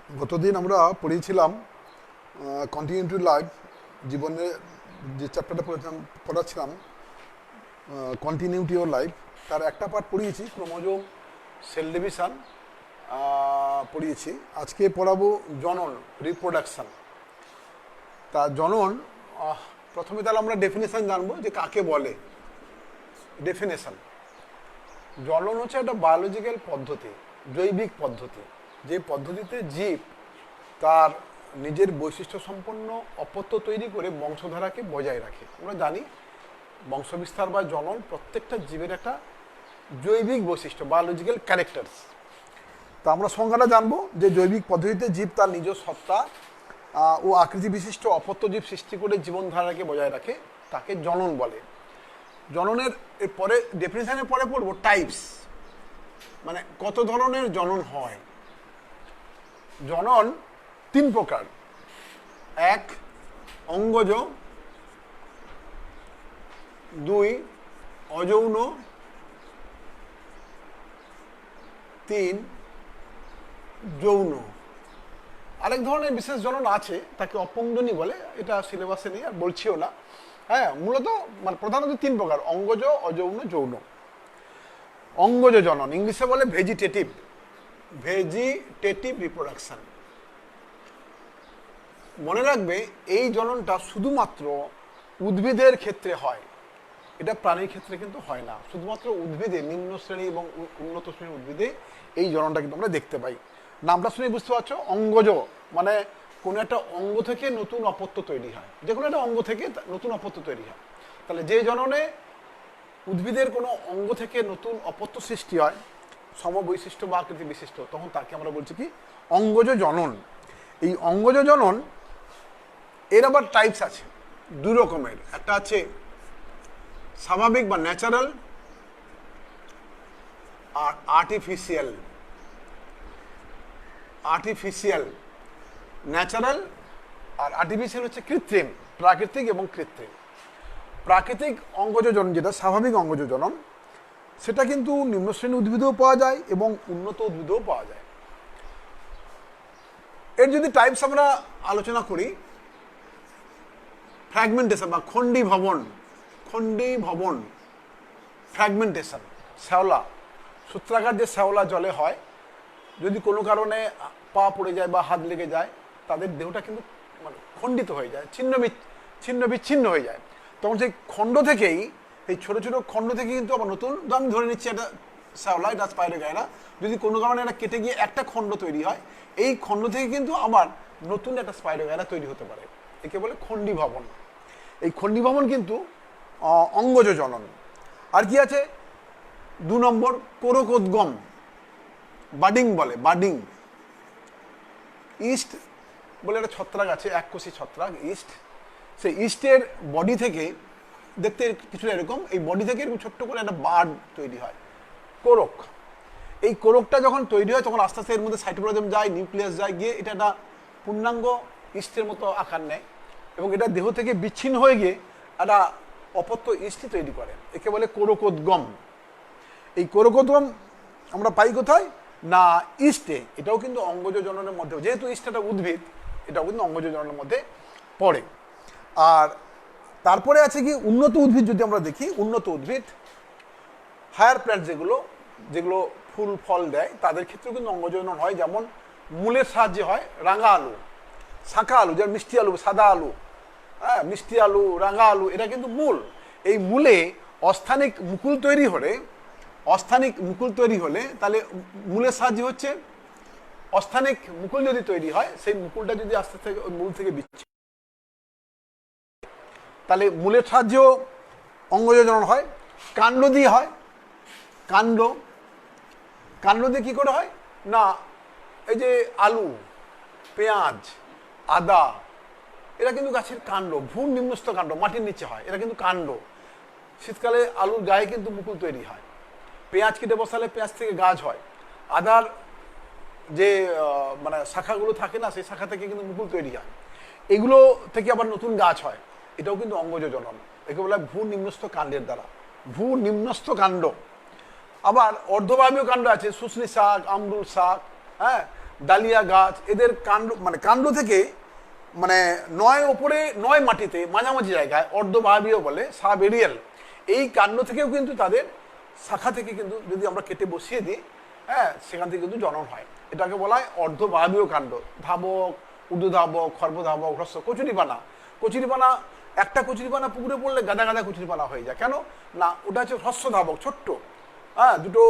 গতদিন আমরা পড়িয়েছিলাম continuity life, জীবনের যে চ্যাপ্টারটা পড়াচ্ছিলাম কন্টিনিউটি অফ লাইফ, তার একটা পার্ট পড়িয়েছি, ক্রোমোজোম সেল ডিভিশন পড়িয়েছি। আজকে পড়াবো জনন, রিপ্রোডাকশন। তা জনন, প্রথমে তাহলে আমরা ডেফিনেশন জানবো যে কাকে বলে। ডেফিনেশন: জনন হচ্ছে একটা বায়োলজিক্যাল পদ্ধতি, জৈবিক পদ্ধতি, যে পদ্ধতিতে জীব তার নিজের বৈশিষ্ট্য সম্পন্ন অপত্য তৈরি করে বংশধারাকে বজায় রাখে। আমরা জানি বংশবিস্তার বা জনন প্রত্যেকটা জীবের একটা জৈবিক বৈশিষ্ট্য, বায়োলজিক্যাল ক্যারেক্টার্স। তা আমরা সংজ্ঞাটা জানবো যে জৈবিক পদ্ধতিতে জীব তার নিজ সত্তা ও আকৃতি বিশিষ্ট অপত্য জীব সৃষ্টি করে জীবনধারাকে বজায় রাখে, তাকে জনন বলে। জননের পরে ডেফিনেশনের পরে পড়বো টাইপস, মানে কত ধরনের জনন হয়। জনন তিন প্রকার: এক, অঙ্গজ; দুই, অযৌন; তিন, যৌন। আরেক ধরনের বিশেষ জনন আছে, তাকে অপংজনী বলে, এটা সিলেবাসে নেই আর বলছিও না। হ্যাঁ, মূলত মানে প্রধানত তিন প্রকার: অঙ্গজ, অযৌন, যৌন। অঙ্গজ জনন ইংলিশে বলে ভেজিটেটিভ, ভেজিটেটিভ রিপ্রোডাকশন। মনে রাখবে এই জননটা শুধুমাত্র উদ্ভিদের ক্ষেত্রে হয়, এটা প্রাণীর ক্ষেত্রে কিন্তু হয় না। শুধুমাত্র উদ্ভিদে, নিম্ন শ্রেণী এবং উন্নত শ্রেণীর উদ্ভিদে এই জননটা কিন্তু আমরা দেখতে পাই। নামটা শুনে বুঝতে পারছো, অঙ্গজ মানে কোনো একটা অঙ্গ থেকে নতুন অপত্য তৈরি হয়, যে কোনো একটা অঙ্গ থেকে নতুন অপত্য তৈরি হয়। তাহলে যে জননে উদ্ভিদের কোনো অঙ্গ থেকে নতুন অপত্য সৃষ্টি হয়, সমবৈশিষ্ট্য বা আকৃতি বিশিষ্ট, তখন তাকে আমরা বলছি কি অঙ্গজ জনন। এই অঙ্গজ জনন এর আবার টাইপস আছে দুই রকমের। একটা আছে স্বাভাবিক বা ন্যাচারাল, আর আর্টিফিশিয়াল। আর্টিফিশিয়াল, ন্যাচারাল আর আর্টিফিশিয়াল হচ্ছে কৃত্রিম, প্রাকৃতিক এবং কৃত্রিম। প্রাকৃতিক অঙ্গজ জনন, যেটা স্বাভাবিক অঙ্গজ জনন, সেটা কিন্তু নিম্ন শ্রেণীর উদ্ভিদেও পাওয়া যায় এবং উন্নত উদ্ভিদেও পাওয়া যায়। এর যদি টাইপস আমরা আলোচনা করি, ফ্র্যাগমেন্টেশন বা খণ্ডীভবন, খণ্ডীভবন, ফ্র্যাগমেন্টেশন। শ্যাওলা, সূত্রাকার যে শ্যাওলা জলে হয়, যদি কোনো কারণে পা পড়ে যায় বা হাত লেগে যায়, তাদের দেহটা কিন্তু মানে খণ্ডিত হয়ে যায়, ছিন্ন বিচ্ছিন্ন হয়ে যায়। তখন সেই খণ্ড থেকেই, এই ছোট ছোট খণ্ড থেকে কিন্তু আবার নতুন, আমি ধরে নিচ্ছি একটা শ্যাওলা, এটা স্পাইরোগাইরা, যদি কোনো কারণে এটা কেটে গিয়ে একটা খণ্ড তৈরি হয়, এই খণ্ড থেকে কিন্তু আবার নতুন একটা স্পাইরোগাইরা তৈরি হতে পারে। একে বলে খণ্ডীভবন। এই খণ্ডীভবন কিন্তু অঙ্গজ জনন। আর কি আছে? দু নম্বর, কোরকোদ্গম, বাডিং বলে, বাডিং। ইস্ট বলে একটা ছত্রাক আছে, এককোষী ছত্রাক, ইস্ট। সেই ইস্টের বডি থেকে, দেখতে কিছুটা এরকম, এই বডি থেকে এরকম ছোট্ট করে একটা বার্ড তৈরি হয়, কোরক। এই কোরকটা যখন তৈরি হয়, তখন আস্তে আস্তে এর মধ্যে সাইটোপ্লাজম যায়, নিউক্লিয়াস যায়, গিয়ে এটা একটা পূর্ণাঙ্গ ইস্টের মতো আকার নেয় এবং এটা দেহ থেকে বিচ্ছিন্ন হয়ে গিয়ে একটা অপত্য ইস্টই তৈরি করে। একে বলে কোরকোদ্গম। এই কোরকোদ্গম আমরা পাই কোথায়? না ইস্টে। এটাও কিন্তু অঙ্গজ জননের মধ্যে, যেহেতু ইস্ট একটা উদ্ভিদ, এটাও কিন্তু অঙ্গজ জননের মধ্যে পড়ে। আর তারপরে আছে কি উন্নত উদ্ভিদ। যদি আমরা দেখি উন্নত উদ্ভিদ, হায়ার প্ল্যান্ট যেগুলো, যেগুলো ফুল ফল দেয়, তাদের ক্ষেত্রেও কিন্তু অঙ্গজ জনন হয়। যেমন মূলের সাহায্যে হয় রাঙা আলু, শাঁখা আলু, যেমন মিষ্টি আলু, সাদা আলু, হ্যাঁ, মিষ্টি আলু, রাঙা আলু, এটা কিন্তু মূল। এই মূলে অস্থানিক মুকুল তৈরি হলে, অস্থানিক মুকুল তৈরি হলে, তাহলে মূলের সাহায্যে হচ্ছে অস্থানিক মুকুল যদি তৈরি হয়, সেই মুকুলটা যদি আস্তে থেকে ওই মূল থেকে বিচ্ছিন্ন, তাহলে মূলের সাহায্যেও অঙ্গজ জনন হয়। কাণ্ড দিয়ে হয়, কাণ্ড। কাণ্ড দিয়ে কি করে হয়? না এই যে আলু, পেঁয়াজ, আদা, এরা কিন্তু গাছের কাণ্ড, ভূ নিম্নস্থ কাণ্ড, মাটির নিচে হয়, এরা কিন্তু কাণ্ড। শীতকালে আলুর গায়ে কিন্তু মুকুল তৈরি হয়। পেঁয়াজ কেটে বসালে পেঁয়াজ থেকে গাছ হয়। আদার যে মানে শাখাগুলো থাকে না, সেই শাখা থেকে কিন্তু মুকুল তৈরি হয়। এগুলো থেকে আবার নতুন গাছ হয়। এটাও কিন্তু অঙ্গজ জনন। একে বলা হয় ভূ নিম্নস্থ কাণ্ডের দ্বারা, ভূ নিম্নস্থ কাণ্ড। আবার অর্ধবায়বীয় কাণ্ড আছে, শুষ্নী শাক, আমরুল শাক, হ্যাঁ, ডালিয়া গাছ, এদের কাণ্ড মানে কাণ্ড থেকে মানে নয় ওপরে নয় মাটিতে মাঝামাঝি জায়গায় অর্ধবাহবীয় বলে সাবেরিয়াল, এই কাণ্ড থেকেও কিন্তু তাদের শাখা থেকে কিন্তু যদি আমরা কেটে বসিয়ে দিই, হ্যাঁ, সেখান থেকে কিন্তু জনন হয়। এটাকে বলা হয় অর্ধবাহবীয় কাণ্ড। ধাবক, ঊর্ধ্বধাবক, খর্বধাবক, হ্রস্ব, কচুরিপানা। কচুরিপানা, একটা কচুরিপানা পুকুরে পড়লে গাদা গাদা কচুরিপানা হয়ে যায়। কেন না, ওটা হচ্ছে হ্রস্ব ধাবক, ছোট্ট, হ্যাঁ, দুটো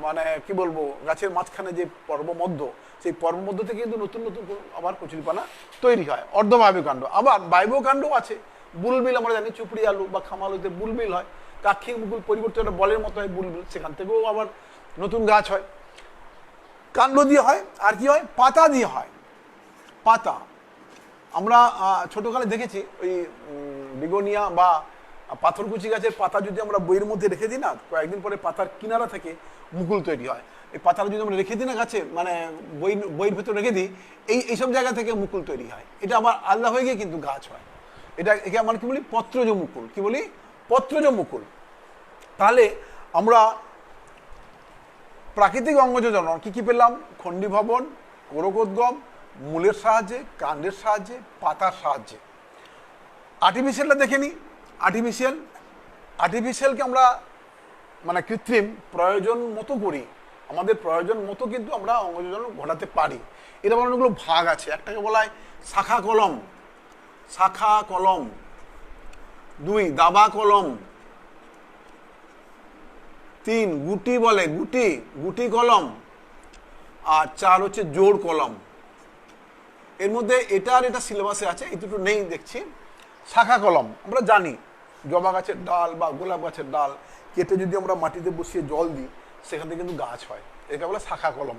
মানে কি বলবো, গাছের মাঝখানে যে পর্বমধ্য, সেই পর্বমধ্য থেকে কিন্তু নতুন নতুন আবার কচুরিপানা তৈরি হয়, অর্ধবাহবীয় কাণ্ড। আবার বায়বীয় কাণ্ডও আছে। বুলবিল আমরা জানি, চুপড়ি আলু বা খামালুতে বুলবিল হয়, কাক্ষিক মুকুল পরিবর্তন বলের মতো হয় বুলবিল, সেখান থেকেও আবার নতুন গাছ হয়। কাণ্ড দিয়ে হয়, আর কি হয়, পাতা দিয়ে হয়। পাতা আমরা ছোটকালে দেখেছি, ওই বিগোনিয়া বা পাথরকুচি গাছের পাতা যদি আমরা বইয়ের মধ্যে রেখে দিই না, কয়েকদিন পরে পাতার কিনারা থেকে মুকুল তৈরি হয়। এই পাতাটা যদি আমরা রেখে দিই না গাছে, মানে বইয়ের ভেতর রেখে দিই, এইসব জায়গা থেকে মুকুল তৈরি হয়। এটা আবার আলাদা হয়ে গিয়ে কিন্তু গাছ হয়। একে আমরা কি বলি, পত্রজ মুকুল। কি বলি, পত্রজ মুকুল। তাহলে আমরা প্রাকৃতিক অঙ্গজ জনন কি কি পেলাম? খণ্ডী ভবন, কোরকোদ্গম, মূলের সাহায্যে, কাণ্ডের সাহায্যে, পাতার সাহায্যে। আর্টিফিশিয়ালটা দেখে নিই। আর্টিফিশিয়ালকে আমরা মানে কৃত্রিম প্রয়োজন মতো করি, আমাদের প্রয়োজন মতো কিন্তু আমরা অঙ্গজ ঘটাতে পারি। এটা অনেকগুলো ভাগ আছে। একটাকে বলা হয় শাখা কলম, শাখা কলম। 2 দাবা কলম। 3 গুটি বলে, গুটি কলম। আর 4 হচ্ছে জোড় কলম। এর মধ্যে এটা আর এটা সিলেবাসে আছে, এই দুটো নেই দেখছি। শাখা কলম আমরা জানি, জবা গাছের ডাল বা গোলাপ গাছের ডাল কেটে যদি আমরা মাটিতে বসিয়ে জল দিই, সেখান থেকে কিন্তু গাছ হয়। এটাকে বলে শাখা কলম।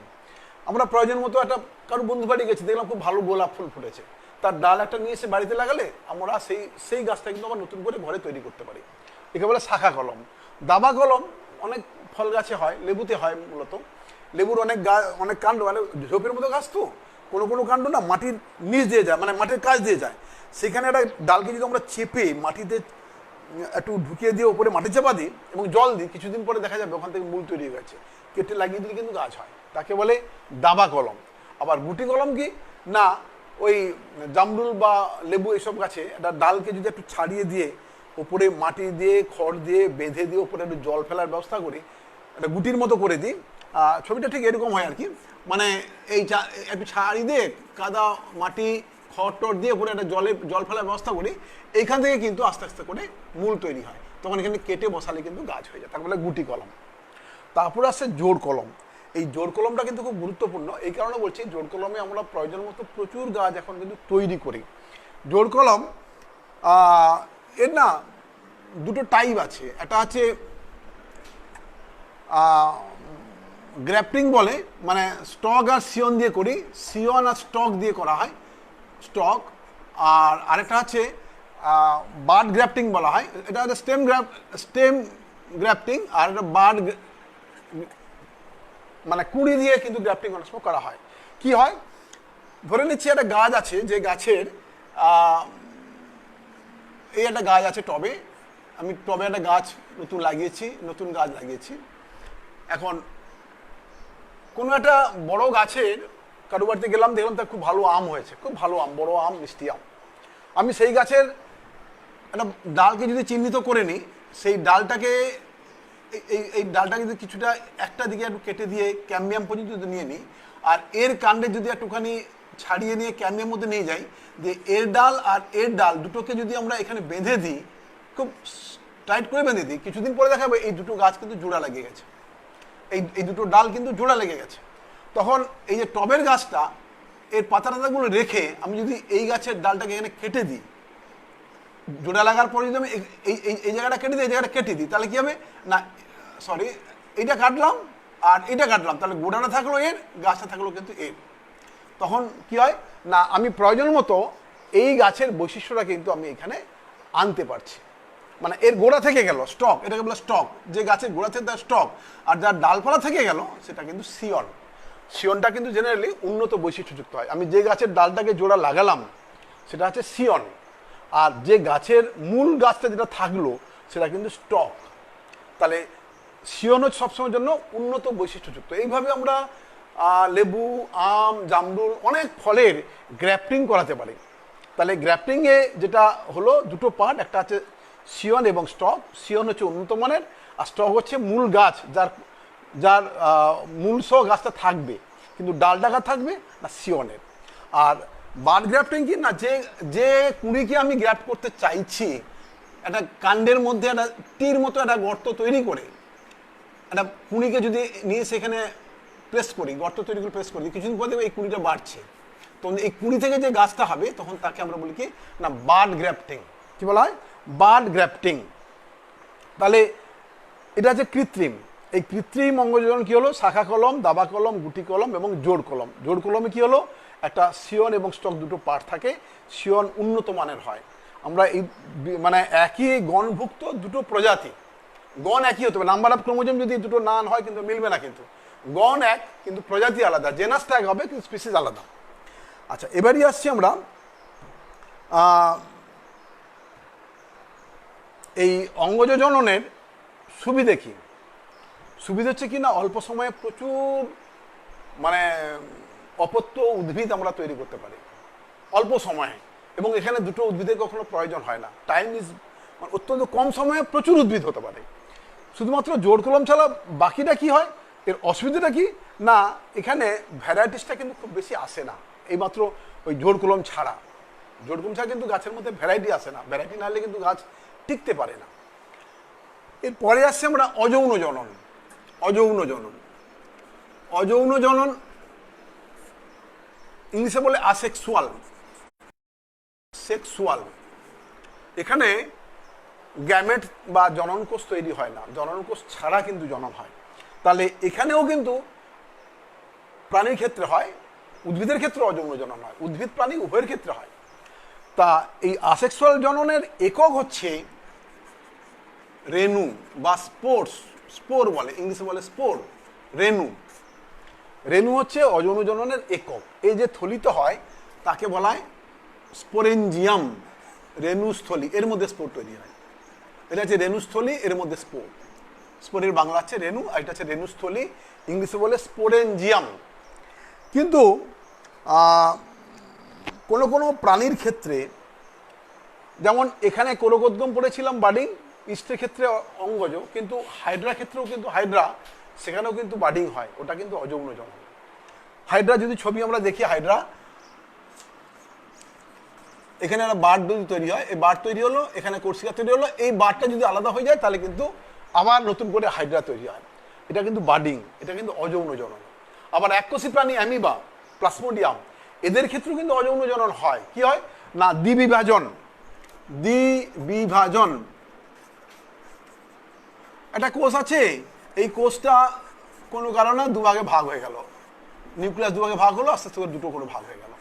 আমরা প্রয়োজন মতো একটা কারো বন্ধু বাড়ি গেছি, দেখলাম খুব ভালো গোলাপ ফুল ফুটেছে, তার ডাল একটা নিয়ে এসে বাড়িতে লাগালে আমরা সেই গাছটা কিন্তু আমরা নতুন করে ঘরে তৈরি করতে পারি। একে বলে শাখা কলম। দাবা কলম অনেক ফল গাছে হয়, লেবুতে হয় মূলত। লেবুর অনেক কাণ্ড, মানে ঝোপের মতো গাছ তো, কোনো কাণ্ড না মাটির নিচ দিয়ে যায়, মানে মাটির কাছ দিয়ে যায়। সেখানে একটা ডালকে যদি আমরা চেপে মাটিতে একটু ঢুকিয়ে দিয়ে ওপরে মাটি চাপা দিই এবং জল দিই, কিছুদিন পরে দেখা যাবে ওখান থেকে মূল তৈরি হয়ে গেছে। কেটে লাগিয়ে দিলে কিন্তু গাছ হয়, তাকে বলে দাবা কলম। আবার গুটি কলম কি না, ওই জামরুল বা লেবু এসব গাছে একটা ডালকে যদি একটু ছাড়িয়ে দিয়ে ওপরে মাটি দিয়ে খড় দিয়ে বেঁধে দিয়ে ওপরে একটু জল ফেলার ব্যবস্থা করি, একটা গুটির মতো করে দিই। ছবিটা ঠিক এরকম হয় আর কি, মানে এই একটু ছাড়িয়ে দিয়ে কাদা মাটি খড় টড় দিয়ে ওপরে একটা জল ফেলার ব্যবস্থা করি, এইখান থেকে কিন্তু আস্তে আস্তে করে মূল তৈরি হয়। তখন এখানে কেটে বসালে কিন্তু গাছ হয়ে যায়, তাকে বলে গুটি কলম। তারপর আসছে জোড় কলম। এই জোড় কলমটা কিন্তু খুব গুরুত্বপূর্ণ, এই কারণে বলছি জোড় কলমে আমরা প্রয়োজন মতো প্রচুর গাছ এখন কিন্তু তৈরি করি। জোড় কলম এর না দুটো টাইপ আছে। একটা আছে গ্র্যাফটিং বলে, মানে স্টক আর সিয়ন দিয়ে করি, সিয়ন আর স্টক দিয়ে করা হয়, স্টক। আর আরেকটা আছে বার্ড গ্রাফটিং বলা হয়, এটা হচ্ছে স্টেম গ্রাফটিং। আর এটা বার্ড মানে কুড়ি দিয়ে কিন্তু গ্রাফটিং অনেক সময় করা হয়। কি হয়, ধরে নিচ্ছি একটা গাছ আছে, যে গাছের এই একটা গাছ আছে টবে, আমি টবে একটা গাছ নতুন গাছ লাগিয়েছি। এখন কোনো একটা বড় গাছের কারো বাড়িতে গেলাম, দেখলাম তার খুব ভালো আম হয়েছে, খুব ভালো আম, বড় আম, মিষ্টি আম। আমি সেই গাছের একটা ডালকে যদি চিহ্নিত করে নিই, সেই ডালটাকে এই ডালটাকে যদি কিছুটা একটা দিকে একটু কেটে দিয়ে ক্যাম্বিয়াম পর্যন্ত যদি নিয়ে নিই, আর এর কাণ্ডে যদি একটুখানি ছাড়িয়ে নিয়ে ক্যাম্বিয়াম মধ্যে নিয়ে যাই, যে এর ডাল আর এর ডাল দুটোকে যদি আমরা এখানে বেঁধে দিই, খুব টাইট করে বেঁধে দিই, কিছুদিন পরে দেখা যাবে এই দুটো গাছ কিন্তু জোড়া লেগে গেছে, এই দুটো ডাল কিন্তু জোড়া লেগে গেছে। তখন এই যে টবের গাছটা, এর পাতাগুলো রেখে আমি যদি এই গাছের ডালটাকে এখানে কেটে দিই, জোড়া লাগার পরে যদি আমি এই জায়গাটা কেটে দিই, এই জায়গাটা কেটে দিই, তাহলে কি হবে না, সরি, এইটা কাটলাম আর এটা কাটলাম, তাহলে গোড়াটা থাকলো এর, গাছটা থাকলো কিন্তু এর। তখন কি হয় না, আমি প্রয়োজন মতো এই গাছের বৈশিষ্ট্যটা কিন্তু আমি এখানে আনতে পারছি। মানে এর গোড়া থেকে গেল স্টক, এটাকে বলে স্টক, যে গাছের গোড়া থেকে তার স্টক, আর যার ডালপালা থেকে গেল সেটা কিন্তু সিয়ন। সিয়নটা কিন্তু জেনারেলি উন্নত বৈশিষ্ট্যযুক্ত হয়। আমি যে গাছের ডালটাকে জোড়া লাগালাম সেটা হচ্ছে সিয়ন, আর যে গাছের মূল গাছটা যেটা থাকলো সেটা কিন্তু স্টক। তাহলে সিয়ন হচ্ছে সবসময়ের জন্য উন্নত বৈশিষ্ট্যযুক্ত। এইভাবে আমরা লেবু, আম, জামরুল অনেক ফলের গ্র্যাফটিং করাতে পারি। তাহলে গ্র্যাফটিংয়ে যেটা হলো দুটো পার্ট, একটা হচ্ছে সিয়ন এবং স্টক। সিয়ন হচ্ছে উন্নত মানের, আর স্টক হচ্ছে মূল গাছ, যার যার মূল সহ গাছটা থাকবে কিন্তু ডালডাকা থাকবে না সিয়নের। আর বাড গ্রাফটিং কি না, যে যে কুঁড়িকে আমি গ্রাফট করতে চাইছি একটা কাণ্ডের মধ্যে একটা তীর মতো একটা গর্ত তৈরি করে একটা কুঁড়িকে যদি নিয়ে সেখানে প্রেস করি, গর্ত তৈরি করে প্রেস করি, কিছুদিন পর দেখবে এই কুঁড়িটা বাড়ছে। তখন এই কুঁড়ি থেকে যে গাছটা হবে তখন তাকে আমরা বলি কি না বাড গ্রাফটিং। কি বলা হয়? Bud grafting. তাহলে এটা হচ্ছে কৃত্রিম। এই কৃত্রিম অঙ্গজনন কি হলো? শাখা কলম, দাবা কলম, গুটি কলম এবং জোড় কলম। জোড় কলমে কি হলো? একটা সিয়ন এবং স্টক দুটো পার্ট থাকে, সিয়ন উন্নত মানের হয়। আমরা এই মানে একই গণভুক্ত দুটো প্রজাতি, গণ একই হতে হবে, নাম্বার অফ ক্রোমোজোম যদি দুটো না হয় কিন্তু মিলবে না, কিন্তু গণ এক কিন্তু প্রজাতি আলাদা, জেনাসটা এক হবে কিন্তু স্পিসিস আলাদা। আচ্ছা, এবারই আসছি আমরা এই অঙ্গজননের সুবিধে কি। সুবিধা হচ্ছে কি না, অল্প সময়ে প্রচুর মানে অপত্য উদ্ভিদ আমরা তৈরি করতে পারি অল্প সময়ে, এবং এখানে দুটো উদ্ভিদের কখনো প্রয়োজন হয় না। টাইম ইজ অত্যন্ত কম সময়ে প্রচুর উদ্ভিদ হতে পারে। শুধুমাত্র জোড় কলম ছাড়া বাকিটা কি হয়, এর অসুবিধাটা কি না, এখানে ভ্যারাইটিসটা কিন্তু খুব বেশি আসে না। এইমাত্র ওই জোড় কলম ছাড়া, জোড় কলম ছাড়া কিন্তু গাছের মধ্যে ভ্যারাইটি আসে না, ভ্যারাইটি না হলে কিন্তু গাছ টিকতে পারে না। এরপরে আসছে আমরা অযৌন জনন। অযৌন জনন, অযৌন জনন ইংলিশে বলে আসেক্সুয়াল। সেক্সুয়াল, এখানে গ্যামেট বা জননকোষ তৈরি হয় না, জননকোষ ছাড়া কিন্তু জনন হয়। তাহলে এখানেও কিন্তু প্রাণীর ক্ষেত্রে হয়, উদ্ভিদের ক্ষেত্রে অযৌন জনন হয়, উদ্ভিদ প্রাণী উভয়ের ক্ষেত্রে হয়। তা এই আসেক্সুয়াল জননের একক হচ্ছে রেণু বা স্পোর্স, স্পোর বলে, ইংলিশে বলে স্পোর, রেণু। রেণু হচ্ছে অযৌন জননের একক। এই যে থলিত হয় তাকে বলা হয় স্পোরেঞ্জিয়াম, রেণুস্থলী, এর মধ্যে স্পোর তৈরি হয়। এটা হচ্ছে রেণুস্থলী, এর মধ্যে স্পোর। স্পোরের বাংলা হচ্ছে রেণু, আর এটা হচ্ছে রেণুস্থলী, ইংলিশে বলে স্পোরেঞ্জিয়াম। কিন্তু কোনো কোনো প্রাণীর ক্ষেত্রে, যেমন এখানে কোরকোদ্গম পড়েছিলাম বাডিং, ইস্টের ক্ষেত্রে অঙ্গজ, কিন্তু হাইড্রার ক্ষেত্রেও কিন্তু হাইড্রা, সেখানেও কিন্তু বাডিং হয়, ওটা কিন্তু অযৌন জনন। হাইড্রা যদি ছবি আমরা দেখি, হাইড্রা এখানে একটা বার্ড যদি তৈরি হয়, এই বার্ড তৈরি হলো, এখানে কোর্সিকা তৈরি হলো, এই বার্ডটা যদি আলাদা হয়ে যায় তাহলে কিন্তু আবার নতুন করে হাইড্রা তৈরি হয়। এটা কিন্তু বার্ডিং, এটা কিন্তু অযৌন জনন। আবার এককোষী প্রাণী অ্যামিবা, প্লাজমোডিয়াম, এদের ক্ষেত্রেও কিন্তু অযৌন জনন হয়। কি হয় না, দ্বিবিভাজন। দ্বিবিভাজন, একটা কোষ আছে, এই কোষটা কোনো কারণে দুভাগে ভাগ হয়ে গেল, নিউক্লিয়াস দুভাগে ভাগ হলো, আস্তে আস্তে করে দুটো করে ভাগ হয়ে গেল,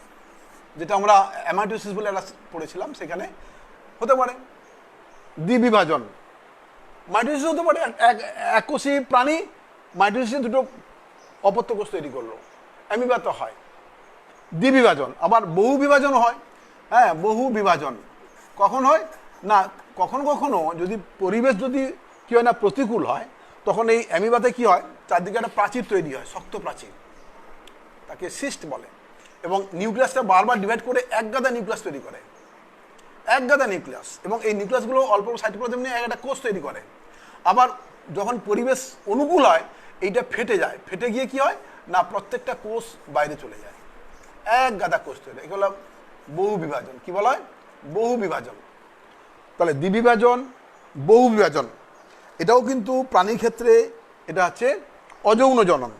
যেটা আমরা অ্যামাইটোসিস বলে একটা পড়েছিলাম, সেখানে হতে পারে দ্বিবিভাজন। মাইটোসিস হতে পারে, এককোষী প্রাণী মাইটোসিসে দুটো অপত্য কোষ তৈরি করলো, অ্যামিবা তো হয়। দ্বিবিভাজন। আবার বহু বিভাজন হয়। হ্যাঁ, বহু বিভাজন কখন হয় না, কখনো কখনো যদি পরিবেশ যদি কি হয় না প্রতিকূল হয়, তখন এই অ্যামিবাতে কি হয়, চারদিকে একটা প্রাচীর তৈরি হয়, শক্ত প্রাচীর, তাকে সিস্ট বলে, এবং নিউক্লিয়াসটা বারবার ডিভাইড করে এক গাদা নিউক্লিয়াস তৈরি করে, এক গাদা নিউক্লিয়াস, এবং এই নিউক্লিয়াসগুলো অল্প সাইটোপ্লাজম নিয়ে একটা কোষ তৈরি করে। আবার যখন পরিবেশ অনুকূল হয়, এইটা ফেটে যায়, ফেটে গিয়ে কি হয় না, প্রত্যেকটা কোষ বাইরে চলে যায়, এক গাদা কোষ তৈরি, এগুলো বহু বিভাজন। কি বলা হয়? বহু বিভাজন। তাহলে দ্বিবিভাজন, বহু বিভাজন, এটাও কিন্তু প্রাণীর ক্ষেত্রে এটা হচ্ছে অযৌন জনন।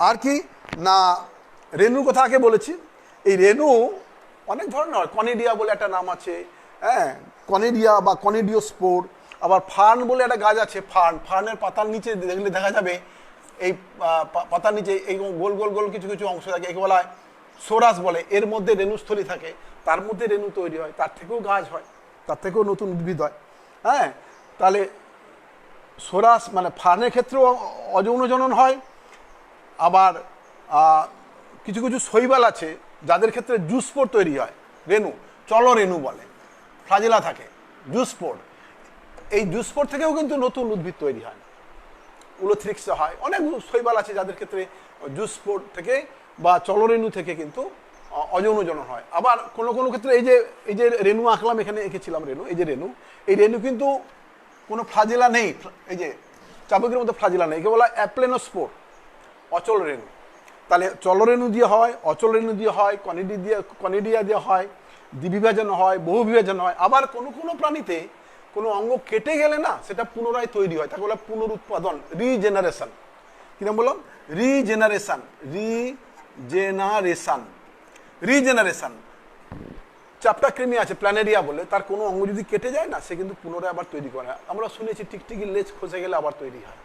আর কি না, রেণুর কথা আগে বলেছি, এই রেণু অনেক ধরনের হয়। কনিডিয়া বলে একটা নাম আছে, হ্যাঁ, কনিডিয়া বা কনিডিওস্পোর। আবার ফার্ন বলে একটা গাছ আছে, ফার্ন, ফার্নের পাতার নিচে দেখলে দেখা যাবে, এই পাতার নিচে এই গোল গোল গোল কিছু কিছু অংশ থাকে, একে বলা হয় সোরাস বলে, এর মধ্যে রেণুস্থলী থাকে, তার মধ্যে রেণু তৈরি হয়, তার থেকেও গাছ হয়, তার থেকেও নতুন উদ্ভিদ হয়। হ্যাঁ, তাহলে সোরাস মানে ফার্নের ক্ষেত্রেও অযৌন জনন হয়। আবার কিছু কিছু শৈবাল আছে যাদের ক্ষেত্রে জুস্পোর তৈরি হয়, রেণু, চলো রেণু বলে, ফ্লাজেলা থাকে, জুস্পোর, এই জুস্পোর থেকেও কিন্তু নতুন উদ্ভিদ তৈরি হয়। উলোথ্রিক্সে হয়, অনেক শৈবাল আছে যাদের ক্ষেত্রে জুস স্পোর থেকে বা চলরেণু থেকে কিন্তু অযৌন জনন হয়। আবার কোনো কোনো ক্ষেত্রে এই যে রেণু আঁকলাম, এখানে এঁকেছিলাম রেণু, এই যে রেণু, এই রেণু কিন্তু কোনো ফ্লাজেলা নেই, এই যে চাবুকের মধ্যে ফ্লাজেলা নেই, একে বলা অ্যাপ্লেনোস্পোর, অচল রেণু। তাহলে চলরেণু দিয়ে হয়, অচল রেণু দিয়ে হয়, কনিডিয়া দিয়ে হয়, দ্বিবিভাজন হয়, বহু বিভাজন হয়। আবার কোনো কোনো প্রাণীতে কোনো অঙ্গ কেটে গেলে না সেটা পুনরায় তৈরি হয়, তাকে বলে পুনরুৎপাদন, রিজেনারেশন। কিরকম বললাম? Regeneration, regeneration. চাপটা কৃমি আছে প্ল্যানেরিয়া বলে, তার কোনো অঙ্গ যদি কেটে যায় না, সে কিন্তু পুনরায় আবার তৈরি করে। আমরা শুনেছি টিকটিকির লেজ খসে গেলে আবার তৈরি হয়।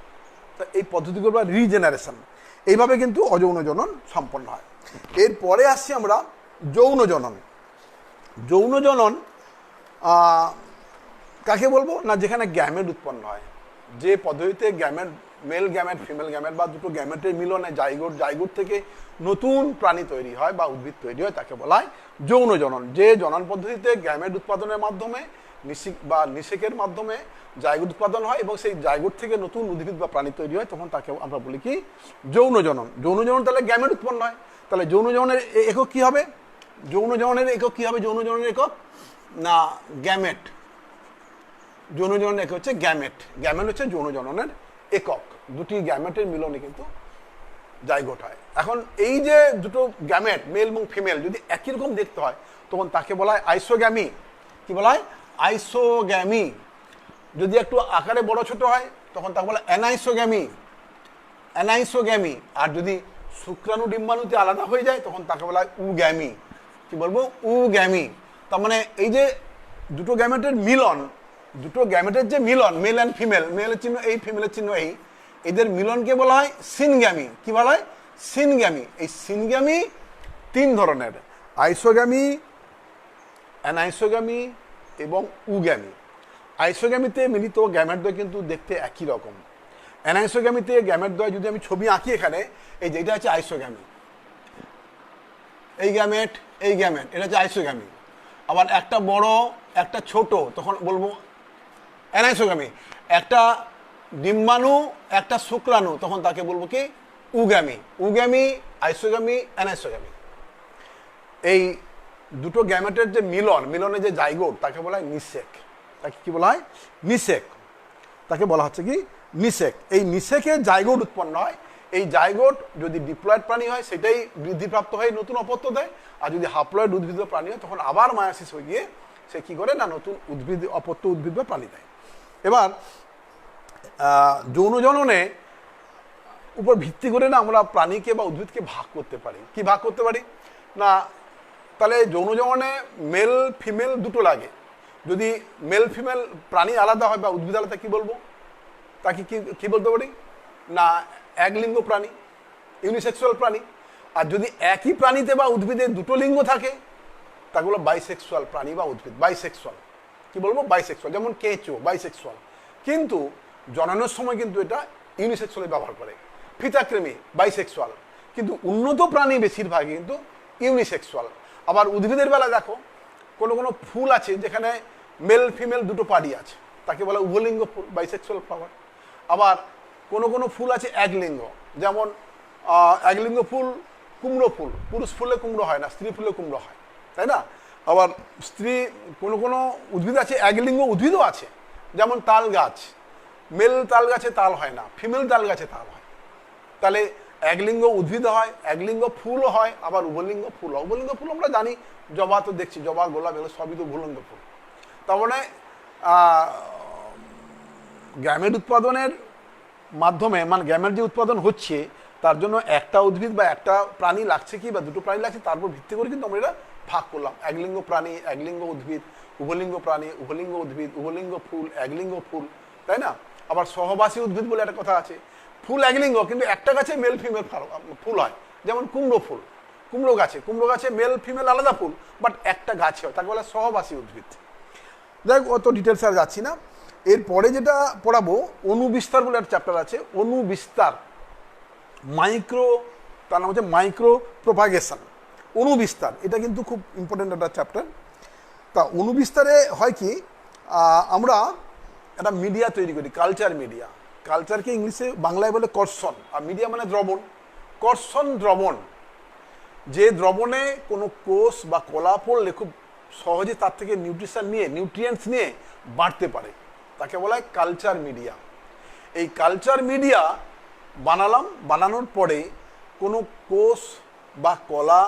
তা এই পদ্ধতিগুলো রিজেনারেশন। এইভাবে কিন্তু অযৌন জনন সম্পন্ন হয়। এরপরে আসছি আমরা যৌন জনন। যৌন জনন কাকে বলবো না, যেখানে গ্যামেট উৎপন্ন হয়, যে পদ্ধতিতে gamete, male gamete female gamete বা দুটো গ্যামেটের মিলনে জাইগোট থেকে নতুন প্রাণী তৈরি হয় বা উদ্ভিদ তৈরি হয়, তাকে বলা হয় যৌন জনন। যে জনন পদ্ধতিতে গ্যামেট উৎপাদনের মাধ্যমে নিষেকের মাধ্যমে জাইগোট উৎপাদন হয় এবং সেই জাইগোট থেকে নতুন উদ্ভিদ বা প্রাণী তৈরি হয়, তখন তাকে আমরা বলি কি যৌন জনন। যৌন জনন তাহলে গ্যামেট উৎপন্ন হয়। তাহলে যৌন জননের একক কি হবে? যৌন জননের একক কি হবে? যৌন জননের একক না গ্যামেট। যৌন জননের একক হচ্ছে গ্যামেট। গ্যামেট হচ্ছে যৌন জননের একক। দুটি গ্যামেটের মিলনে কিন্তু জাইগোট হয়। এখন এই যে দুটো গ্যামেট, মেল এবং ফিমেল, যদি একই রকম দেখতে হয়, তখন তাকে বলা হয় আইসোগ্যামি। কি বলা হয়? আইসোগ্যামি। যদি একটু আকারে বড় ছোট হয়, তখন তাকে বলা অ্যানাইসোগ্যামি। অ্যানাইসোগ্যামি। আর যদি শুক্রাণু ডিম্বাণুতে আলাদা হয়ে যায়, তখন তাকে বলা হয় উগ্যামি। কি বলবো? উগ্যামি। তার মানে এই যে দুটো গ্যামেটের মিলন, দুটো গ্যামেটের যে মিলন, মেল অ্যান্ড ফিমেল, মেলের চিহ্ন এই, ফিমেলের চিহ্ন এই, এদের মিলনকে বলা হয় সিনগ্যামি। কি বলা হয়? সিনগ্যামি। এই সিনগ্যামি তিন ধরনের: আইসোগ্যামি, অ্যানাইসোগ্যামি এবং উগ্যামি। আইসোগ্যামিতে মিলিত গ্যামেটদ্বয় কিন্তু দেখতে একই রকম। অ্যানাইসোগ্যামিতে গ্যামেটদ্বয়, যদি আমি ছবি আঁকি এখানে, এই যেটা হচ্ছে আইসোগ্যামি, এই গ্যামেট, এই গ্যামেট, এটা হচ্ছে আইসোগ্যামি। আবার একটা বড় একটা ছোট, তখন বলবো অ্যানাইসোগ্যামি। একটা ডিম্বাণু একটা শুক্রাণু, তখন তাকে বলবো কি উগ্যামি। উগ্যামি, আইসোগ্যামি, অ্যানাইসোগ্যামি। এই দুটো গ্যামেটের যে মিলনের যে জাইগোট, তাকে বলা হয় নিষেক। তাকে কি বলা হয়? নিষেক। তাকে বলা হচ্ছে কি নিষেক। এই নিষেকে জাইগোট উৎপন্ন হয়। এই জাইগোট যদি ডিপ্লয়েড প্রাণী হয়, সেটাই বৃদ্ধিপ্রাপ্ত হয়ে নতুন অপত্য দেয়। আর যদি হাপ্লয়েড উদ্ভিদ প্রাণী হয়, তখন আবার মায়াসিস হয়ে গিয়ে সে কি করে না নতুন উদ্ভিদ, অপত্য উদ্ভিদ বা প্রাণী দেয়। এবার যৌন জননে উপর ভিত্তি করে না আমরা প্রাণীকে বা উদ্ভিদকে ভাগ করতে পারি। কি ভাগ করতে পারি না, তাহলে যৌন জননে মেল ফিমেল দুটো লাগে। যদি মেল ফিমেল প্রাণী আলাদা হয় বা উদ্ভিদ আলাদা, কি বলবো? তাকে কি বলতে পারি না একলিঙ্গ প্রাণী, ইউনিসেক্সুয়াল প্রাণী। আর যদি একই প্রাণীতে বা উদ্ভিদে দুটো লিঙ্গ থাকে, তাকে বলো বাইসেক্সুয়াল প্রাণী বা উদ্ভিদ। বাইসেক্সুয়াল। কি বলবো? বাইসেক্সুয়াল। যেমন কেঁচো বাইসেক্সুয়াল, কিন্তু জননের সময় কিন্তু এটা ইউনিসেক্সুয়ালে ব্যবহার করে। ফিতাকৃমি বাইসেক্সুয়াল, কিন্তু উন্নত প্রাণী বেশিরভাগই কিন্তু ইউনিসেক্সুয়াল। আবার উদ্ভিদের বেলা দেখো, কোনো কোনো ফুল আছে যেখানে মেল ফিমেল দুটো পাড়ি আছে, তাকে বলা উভলিঙ্গ ফুল, বাইসেক্সুয়াল ফ্লাওয়ার। আবার কোনো কোনো ফুল আছে একলিঙ্গ, যেমন একলিঙ্গ ফুল কুমড়ো ফুল। পুরুষ ফুলে কুমড়ো হয় না, স্ত্রী ফুলে কুমড়ো হয়, তাই না? আবার কোনো কোনো উদ্ভিদ আছে একলিঙ্গ উদ্ভিদও আছে, যেমন তাল গাছ। মেল তাল গাছে তাল হয় না, ফিমেল তাল গাছে তাল হয়। তাহলে একলিঙ্গ উদ্ভিদ হয়, একলিঙ্গ ফুলও হয়, আবার উভলিঙ্গ ফুল হয়। উভলিঙ্গ ফুল আমরা জানি, জবা তো দেখছি, জবা গোলাপ এগুলো সবই তো উভলিঙ্গ ফুল। তার মানে গ্যামেট উৎপাদনের মাধ্যমে, মানে গ্যামেট যে উৎপাদন হচ্ছে, তার জন্য একটা উদ্ভিদ বা একটা প্রাণী লাগছে কি, বা দুটো প্রাণী লাগছে, তার উপর ভিত্তি করে কিন্তু আমরা এটা ভাগ করলাম। একলিঙ্গ প্রাণী, একলিঙ্গ উদ্ভিদ, উভলিঙ্গ প্রাণী, উভলিঙ্গ উদ্ভিদ, উভলিঙ্গ ফুল, একলিঙ্গ ফুল, তাই না? আবার সহবাসী উদ্ভিদ বলে একটা কথা আছে। ফুল একলিঙ্গ, কিন্তু একটা গাছে মেল ফিমেল ফুল হয়। যেমন কুমড়ো ফুল, কুমড়ো গাছে মেল ফিমেল আলাদা ফুল, বাট একটা গাছে হয়, তাকে বলে সহবাসী উদ্ভিদ। যাই হোক, অত ডিটেলস আর যাচ্ছি না। এরপরে যেটা পড়াবো, অনুবিস্তার বলে একটা চ্যাপ্টার আছে। অনুবিস্তার, মাইক্রো, তার নাম হচ্ছে মাইক্রো প্রোপাগেশন। অনুবিস্তার, এটা কিন্তু খুব ইম্পর্টেন্ট একটা চ্যাপ্টার। তা অনুবিস্তারে হয় কি, আমরা একটা মিডিয়া তৈরি করি, কালচার মিডিয়া। কালচারকে ইংলিশে বাংলায় বলে কর্ষণ, আর মিডিয়া মানে দ্রবণ। কর্ষণ দ্রবণ, যে দ্রবণে কোনো কোষ বা কলা পড়লে খুব সহজে তার থেকে নিউট্রিয়েন্টস নিয়ে বাড়তে পারে, তাকে বলা হয় কালচার মিডিয়া। এই কালচার মিডিয়া বানানোর পরে কোনো কোষ বা কলা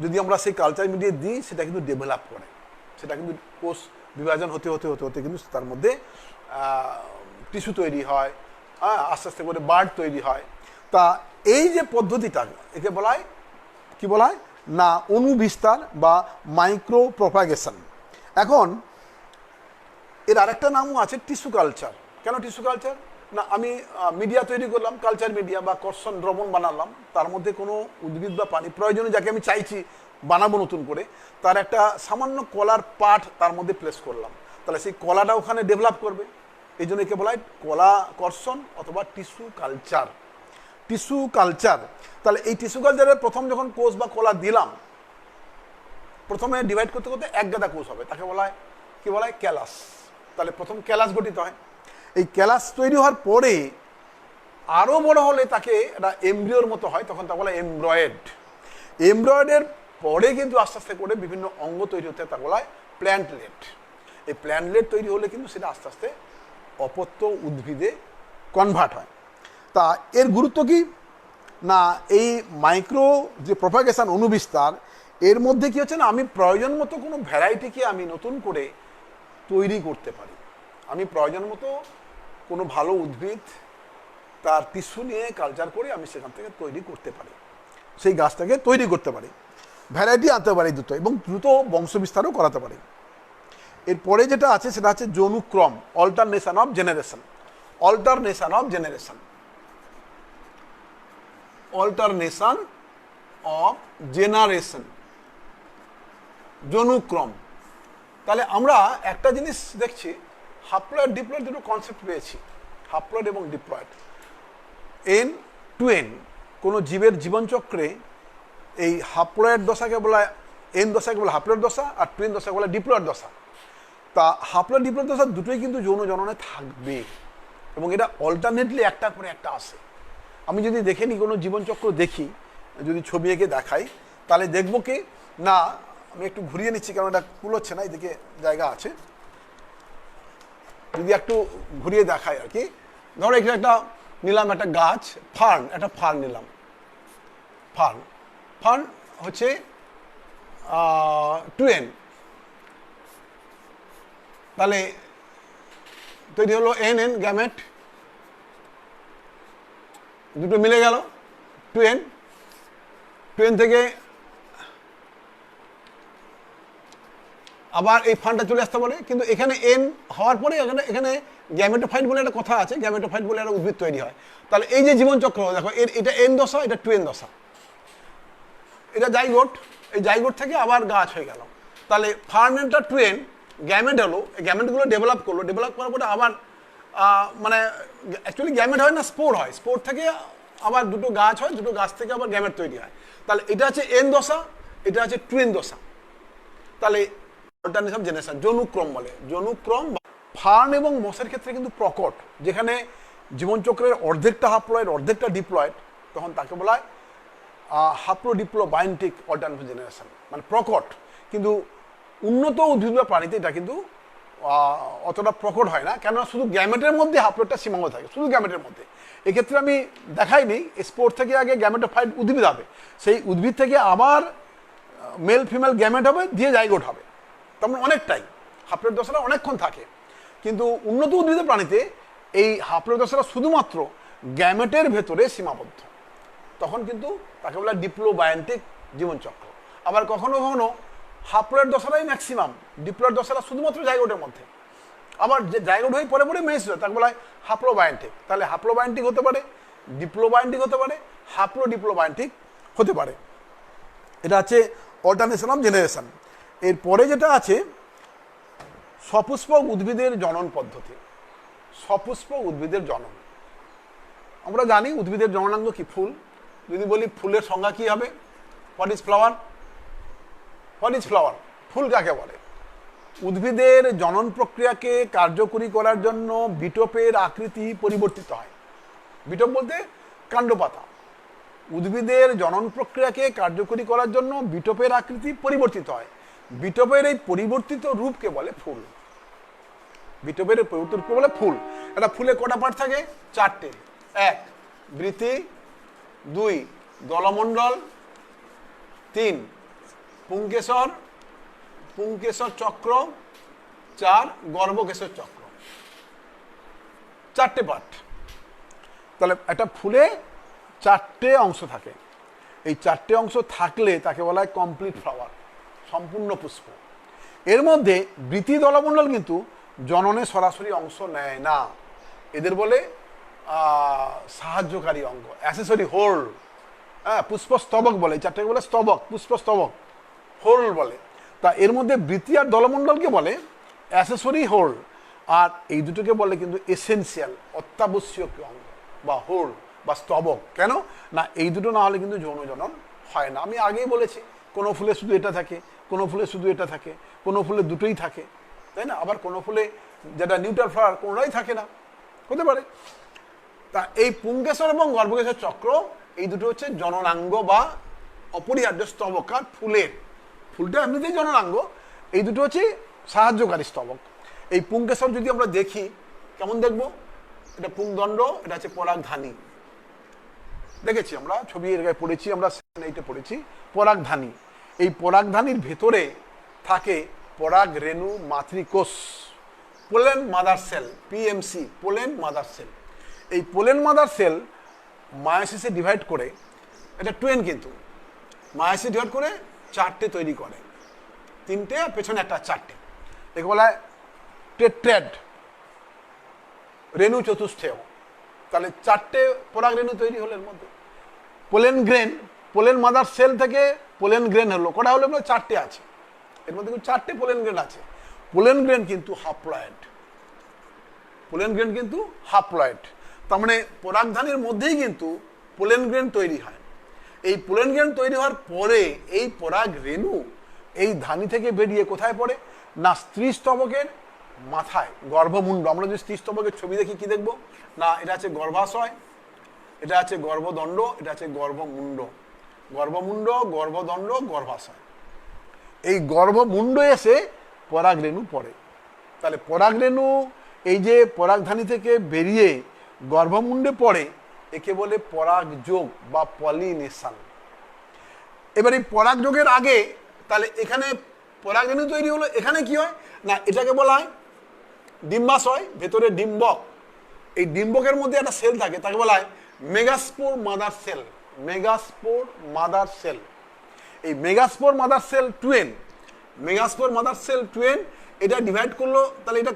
যদি আমরা সেই কালচার মিডিয়া দিই, সেটা কিন্তু ডেভেলপ করে, সেটা কিন্তু কোষ বিভাজন হতে হতে হতে হতে কিন্তু তার মধ্যে টিস্যু তৈরি হয়, আস্তে আস্তে করে বার্ড তৈরি হয়। তা এই যে পদ্ধতিটা, একে বলা হয় কি বলা হয় না অনুবিস্তার বা মাইক্রো প্রপাগেশন। এখন এর আরেকটা নামও আছে টিস্যু কালচার। কেন টিস্যু কালচার? না আমি মিডিয়া তৈরি করলাম, কালচার মিডিয়া বা কর্ষণ দ্রবণ বানালাম, তার মধ্যে কোনো উদ্ভিদ বা পানি প্রয়োজনে যাকে আমি চাইছি বানাবো নতুন করে, তার একটা সামান্য কলার পার্ট তার মধ্যে প্লেস করলাম, তাহলে সেই কলাটা ওখানে ডেভেলপ করবে। এই জন্য একে বলা হয় কলা কর্ষণ অথবা টিস্যু কালচার। টিস্যু কালচার, তাহলে এই টিস্যু কালচারের প্রথম যখন কোষ বা কলা দিলাম, প্রথমে ডিভাইড করতে করতে এক গাদা কোষ হবে, তাকে বলা হয় কি বলা হয় ক্যালাস। তাহলে প্রথম ক্যালাস গঠিত হয়। এই ক্যালাস তৈরি হওয়ার পরে আরো বড় হলে তাকে একটা এমব্রিওর মতো হয়, তখন তা বলা হয় এমব্রয়েড। এমব্রয়েডের পরে কিন্তু আস্তে আস্তে করে বিভিন্ন অঙ্গ তৈরি হতে হয়, তা বলা হয় প্ল্যান্টলেট। এই প্ল্যান্টলেট তৈরি হলে কিন্তু সেটা আস্তে আস্তে অপত্য উদ্ভিদে কনভার্ট হয়। তা এর গুরুত্ব কি না, এই মাইক্রো যে প্রপাগেশন অনুবিস্তার, এর মধ্যে কি হচ্ছে না, আমি প্রয়োজন মতো কোনো ভ্যারাইটিকে আমি নতুন করে তৈরি করতে পারি। আমি প্রয়োজন মতো কোনো ভালো উদ্ভিদ তার টিস্যু নিয়ে কালচার করে আমি সেখান থেকে তৈরি করতে পারি, সেই গাছটাকে তৈরি করতে পারি, ভ্যারাইটি আনতে পারি দ্রুত, এবং দ্রুত বংশবিস্তারও করাতে পারি। এরপরে যেটা আছে সেটা হচ্ছে যৌনুক্রম, alternation of generation. Alternation of generation, alternation of generation, যৌনুক্রম। তাহলে আমরা একটা জিনিস দেখছি, হাপ্লয়েড ডিপ্লয়েড দুটো কনসেপ্ট পেয়েছি, হাপ্লয়েড এবং ডিপ্লয়েড। এন টু এন কোনো জীবের জীবনচক্রে এই হাপ্লয়েড দশাকে বলা, এন দশাকে বলা হাপ্লয়েড দশা, আর টু এন দশাকে বলা ডিপ্লয়েড দশা। তা হাপ্লয়েড ডিপ্লয়েড দশা দুটোই কিন্তু যৌন জননে থাকবে, এবং এটা অল্টারনেটলি একটার পরে একটা আসে। আমি যদি দেখে নিই কোনো জীবনচক্র দেখি, যদি ছবি এঁকে দেখাই, তাহলে দেখবো কি না, আমি একটু ঘুরিয়ে নিচ্ছি কারণ এটা কুলোচ্ছে না, এদিকে জায়গা আছে, যদি একটু ঘুরিয়ে দেখাই আর কি। ধরো এখানে একটা নিলাম একটা গাছ, ফার্ন, একটা ফার্ন নিলাম, ফার্ন হচ্ছে টু এন, তাহলে তৈরি হলো এন এন গ্যামেট, দুটো মিলে গেল টু এন থেকে আবার এই ফান্ডটা চলে আসতে পারে। কিন্তু এখানে এন হওয়ার পরে এখানে গ্যামেটোফাইট বলে একটা কথা আছে, গ্যামেটোফাইট বলে একটা উদ্ভিদ তৈরি হয়। তাহলে এই যে জীবনচক্র দেখো, এটা এন দশা, এটা টু এন দশা, এটা জাইগোট, এই জাইগোট থেকে আবার গাছ হয়ে গেল। তাহলে ফার্নেনটা টু এন, গ্যামেট হলো, গ্যামেটগুলো ডেভেলপ করলো, ডেভেলপ করার পরে আবার মানে অ্যাকচুয়ালি গ্যামেট হয় না, স্পোর হয়, স্পোর থেকে আবার দুটো গাছ হয়, দুটো গাছ থেকে আবার গ্যামেট তৈরি হয়। তাহলে এটা আছে এন দশা, এটা আছে টু এন দশা। তাহলে অল্টারনেশন জেনারেশন, যৌনুক্রম বলে। যৌনুক্রম ফার্ন এবং মসের ক্ষেত্রে কিন্তু প্রকট, যেখানে জীবনচক্রের অর্ধেকটা হাপ্লয়েড অর্ধেকটা ডিপ্লয়েড, তখন তাকে বলা হয় হাপ্লোডিপ্লোবায়োন্টিক অল্টারনেশন জেনারেশন, মানে প্রকট। কিন্তু উন্নত উদ্ভিদ বা প্রাণীতে এটা কিন্তু অতটা প্রকট হয় না, কেননা শুধু গ্যামেটের মধ্যে হাপ্লয়েডটা সীমাবদ্ধ থাকে, শুধু গ্যামেটের মধ্যে। এক্ষেত্রে আমি দেখাইনি, স্পোর থেকে আগে গ্যামেটোফাইট উদ্ভিদ হবে, সেই উদ্ভিদ থেকে আবার মেল ফিমেল গ্যামেট হবে, দিয়ে জাইগোট হবে, তেমন অনেকটাই হাপ্লয়েড দশাটা অনেকক্ষণ থাকে। কিন্তু উন্নত উদ্ভিদ প্রাণীতে এই হাপ্লয়েড দশাটা শুধুমাত্র গ্যামেটের ভেতরে সীমাবদ্ধ, তখন কিন্তু তাকে বলা ডিপ্লোবায়োন্টিক জীবনচক্র। আবার কখনো কখনো হাপ্লয়েড দশাটাই ম্যাক্সিমাম, ডিপ্লয়েড দশাটা শুধুমাত্র জাইগোটের মধ্যে, আবার যে জাইগোট হয়ে পরে পরে মেশ হয় তাকে বলা হয় হাপ্লোবায়োন্টিক। তাহলে হাপ্লোবায়োন্টিক হতে পারে, ডিপ্লোবায়োন্টিক হতে পারে, হাপ্লোডিপ্লোবায়োন্টিক হতে পারে। এটা আছে অল্টারনেশন অফ জেনারেশন। এরপরে যেটা আছে সপুষ্পক উদ্ভিদের জনন পদ্ধতি। সপুষ্পক উদ্ভিদের জনন, আমরা জানি উদ্ভিদের জননাঙ্গ কি, ফুল। যদি বলি ফুলের সংজ্ঞা কি হবে, what is flower? What is flower? ফুল কাকে বলে? উদ্ভিদের জনন প্রক্রিয়াকে কার্যকরী করার জন্য বিটপের আকৃতি পরিবর্তিত হয়। বিটপ বলতে কাণ্ডপাতা। উদ্ভিদের জনন প্রক্রিয়াকে কার্যকরী করার জন্য বিটপের আকৃতি পরিবর্তিত হয়। বিটপের এই পরিবর্তিত রূপকে বলে ফুল। বিটপের পরিবর্তিত রূপকে বলে ফুল। একটা ফুলে কটা পার্ট থাকে? চারটে। 1 বৃতি, 2 দলমণ্ডল, 3 পুংকেশর, পুংকেশর চক্র, 4 গর্ভকেশর চক্র। 4টে পার্ট। তাহলে একটা ফুলে 4টে অংশ থাকে। এই 4টে অংশ থাকলে তাকে বলা হয় কমপ্লিট ফ্লাওয়ার, সম্পূর্ণ পুষ্প। এর মধ্যে বৃতি দলমণ্ডল কিন্তু জননে সরাসরি অংশ নেয় না। এদের বলে সাহায্যকারী অঙ্গ, অ্যাসেসরি হোল। হ্যাঁ, পুষ্পস্তবক বলে। এই 4টাকে বলে স্তবক, পুষ্পস্তবক, হোল বলে। তা এর মধ্যে বৃতি আর দলমণ্ডলকে বলে অ্যাসেসরি হোল, আর এই দুটোকে বলে কিন্তু এসেনশিয়াল, অত্যাবশ্যক অঙ্গ বা হোল বা স্তবক। কেন না? এই দুটো না হলে কিন্তু যৌন জনন হয় না। আমি আগেই বলেছি, কোনো ফুলে শুধু এটা থাকে, কোনো ফুলে শুধু এটা থাকে, কোনো ফুলে দুটোই থাকে, তাই না? আবার কোনো ফুলে যেটা নিউট্রাল ফ্লাওয়ার কোনোটাই থাকে না, হতে পারে। তা এই পুংকেশর এবং গর্ভকেশর চক্র এই দুটো হচ্ছে জননাঙ্গ বা অপরিহার্য স্তবকার ফুলের। ফুলটা এমনিতেই জননাঙ্গ, এই দুটো হচ্ছে সাহায্যকারী স্তবক। এই পুংকেশর যদি আমরা দেখি, কেমন দেখবো? এটা পুংদণ্ড, এটা হচ্ছে পরাগধানী। দেখেছি আমরা, ছবি এর গায়ে পড়েছি, আমরা এইটা পড়েছি, পরাগধানী। এই পরাগধানীর ভেতরে থাকে পরাগ রেণু মাতৃকোষ, pollen mother cell, PMC, pollen mother cell. এই পোলেন মাদার সেল মায়োসিসে ডিভাইড করে, এটা টুয়েন কিন্তু, মায়োসিস ডিভাইড করে 4টে তৈরি করে, 3টে আর পেছনে একটা, 4টে। একে বলা হয় টেট্রাড, রেণু চতুষ্ঠেয়। তাহলে 4টে পরাগ রেণু তৈরি হলো এর মধ্যে। Pollen grain, pollen mother sell থেকে পোলেন গ্রেন হলো, কটা হলো? 4টে আছে এর মধ্যে, 4টে পোলেন গ্রেন আছে। পোলেন গ্রেন কিন্তু হাপ্লয়েড, পোলেন গ্রেন কিন্তু হাপ্লয়েড। তার মানে পরাগধানীর মধ্যেই কিন্তু পোলেন গ্রেন তৈরি হয়। এই পোলেন গ্রেন তৈরি হওয়ার পরে এই পরাগ রেণু এই ধানী থেকে বেরিয়ে কোথায় পড়ে? না স্ত্রী স্তবকের মাথায়, গর্ভমুণ্ড। আমরা যদি স্ত্রী স্তবকের ছবি দেখি কি দেখবো? না এটা আছে গর্ভাশয়, এটা আছে গর্ভদণ্ড, এটা আছে গর্ভমুণ্ড। গর্ভমুণ্ড, গর্ভদণ্ড, গর্ভাশয়। এই গর্ভমুণ্ড এসে পরাগ রেণু পড়ে। তাহলে পরাগ রেণু এই যে পরাগধানী থেকে বেরিয়ে গর্ভমুণ্ডে পড়ে, একে বলে পরাগযোগ বা পলিনেশন। এবার এই পরাগযোগের আগে তাহলে এখানে পরাগ রেণু তৈরি হলো, এখানে কি হয়? না এটাকে বলা হয় ডিম্বাশয়, ভেতরে ডিম্বক। এই ডিম্বকের মধ্যে একটা সেল থাকে, তাকে বলা হয় megaspore mother cell. Megaspore mother cell. এই megaspore mother cell two N, megaspore mother cell two N, এটা ডিভাইড করলো, তাহলে এটা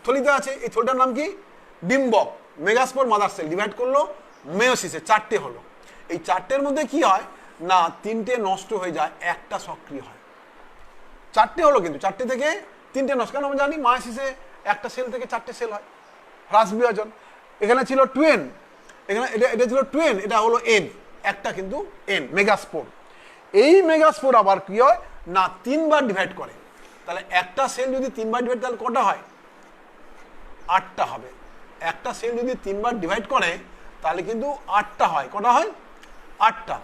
থলিতে আছে, এই থলিটার নাম কি? ডিম্বক। মেগাস্পোর মাদার সেল ডিভাইড করলো মেয়োসিসে, 4টে হলো। এই 4টের মধ্যে কি হয়? না 3টে নষ্ট হয়ে যায়, একটা সক্রিয় হয়। 4টে হলো কিন্তু 4টে থেকে 3টে নষ্ট। কেন আমরা জানি মায়োসিসে একটা সেল থেকে 4টে সেল হয়, হ্রাস বিভাজন। এখানে ছিল টুয়েন, এখানে এটা ছিল টুয়েন, এটা হলো এন, একটা কিন্তু এন, মেগাস্পোর। এই মেগাস্পোর আবার কি হয়? না 3বার ডিভাইড করে। তাহলে একটা সেল যদি 3বার ডিভাইড, তাহলে কটা হয়? 8টা হবে। একটা সেল যদি 3বার ডিভাইড করে তাহলে কিন্তু 8টা হয়। কটা হয়? 8টা।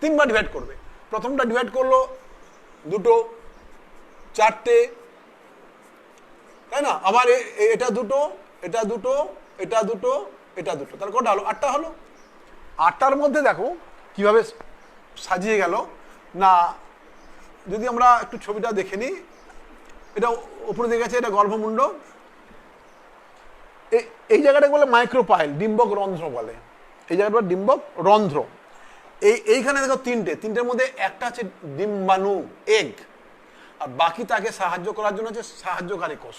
3বার ডিভাইড করবে। প্রথমটা ডিভাইড করলো 2টো, 4টে, তাই না? আবার এটা 2টো, এটা 2টো, এটা 2টো, এটা 2টো, তাহলে কটা হলো? 8টা হলো। 8টার মধ্যে দেখো কিভাবে সাজিয়ে গেল। না যদি আমরা একটু ছবিটা দেখে নিই, এটা উপরে দিকে আছে, এটা গর্ভমুণ্ড। এই জায়গাটাকে বলে মাইক্রোপাইল, ডিম্বক রন্ধ্র বলে। এই জায়গাটা ডিম্বক রন্ধ্র। এইখানে দেখো 3টের মধ্যে একটা আছে ডিম্বাণু, এগ, আর বাকি তাকে সাহায্য করার জন্য আছে সাহায্যকারী কোষ,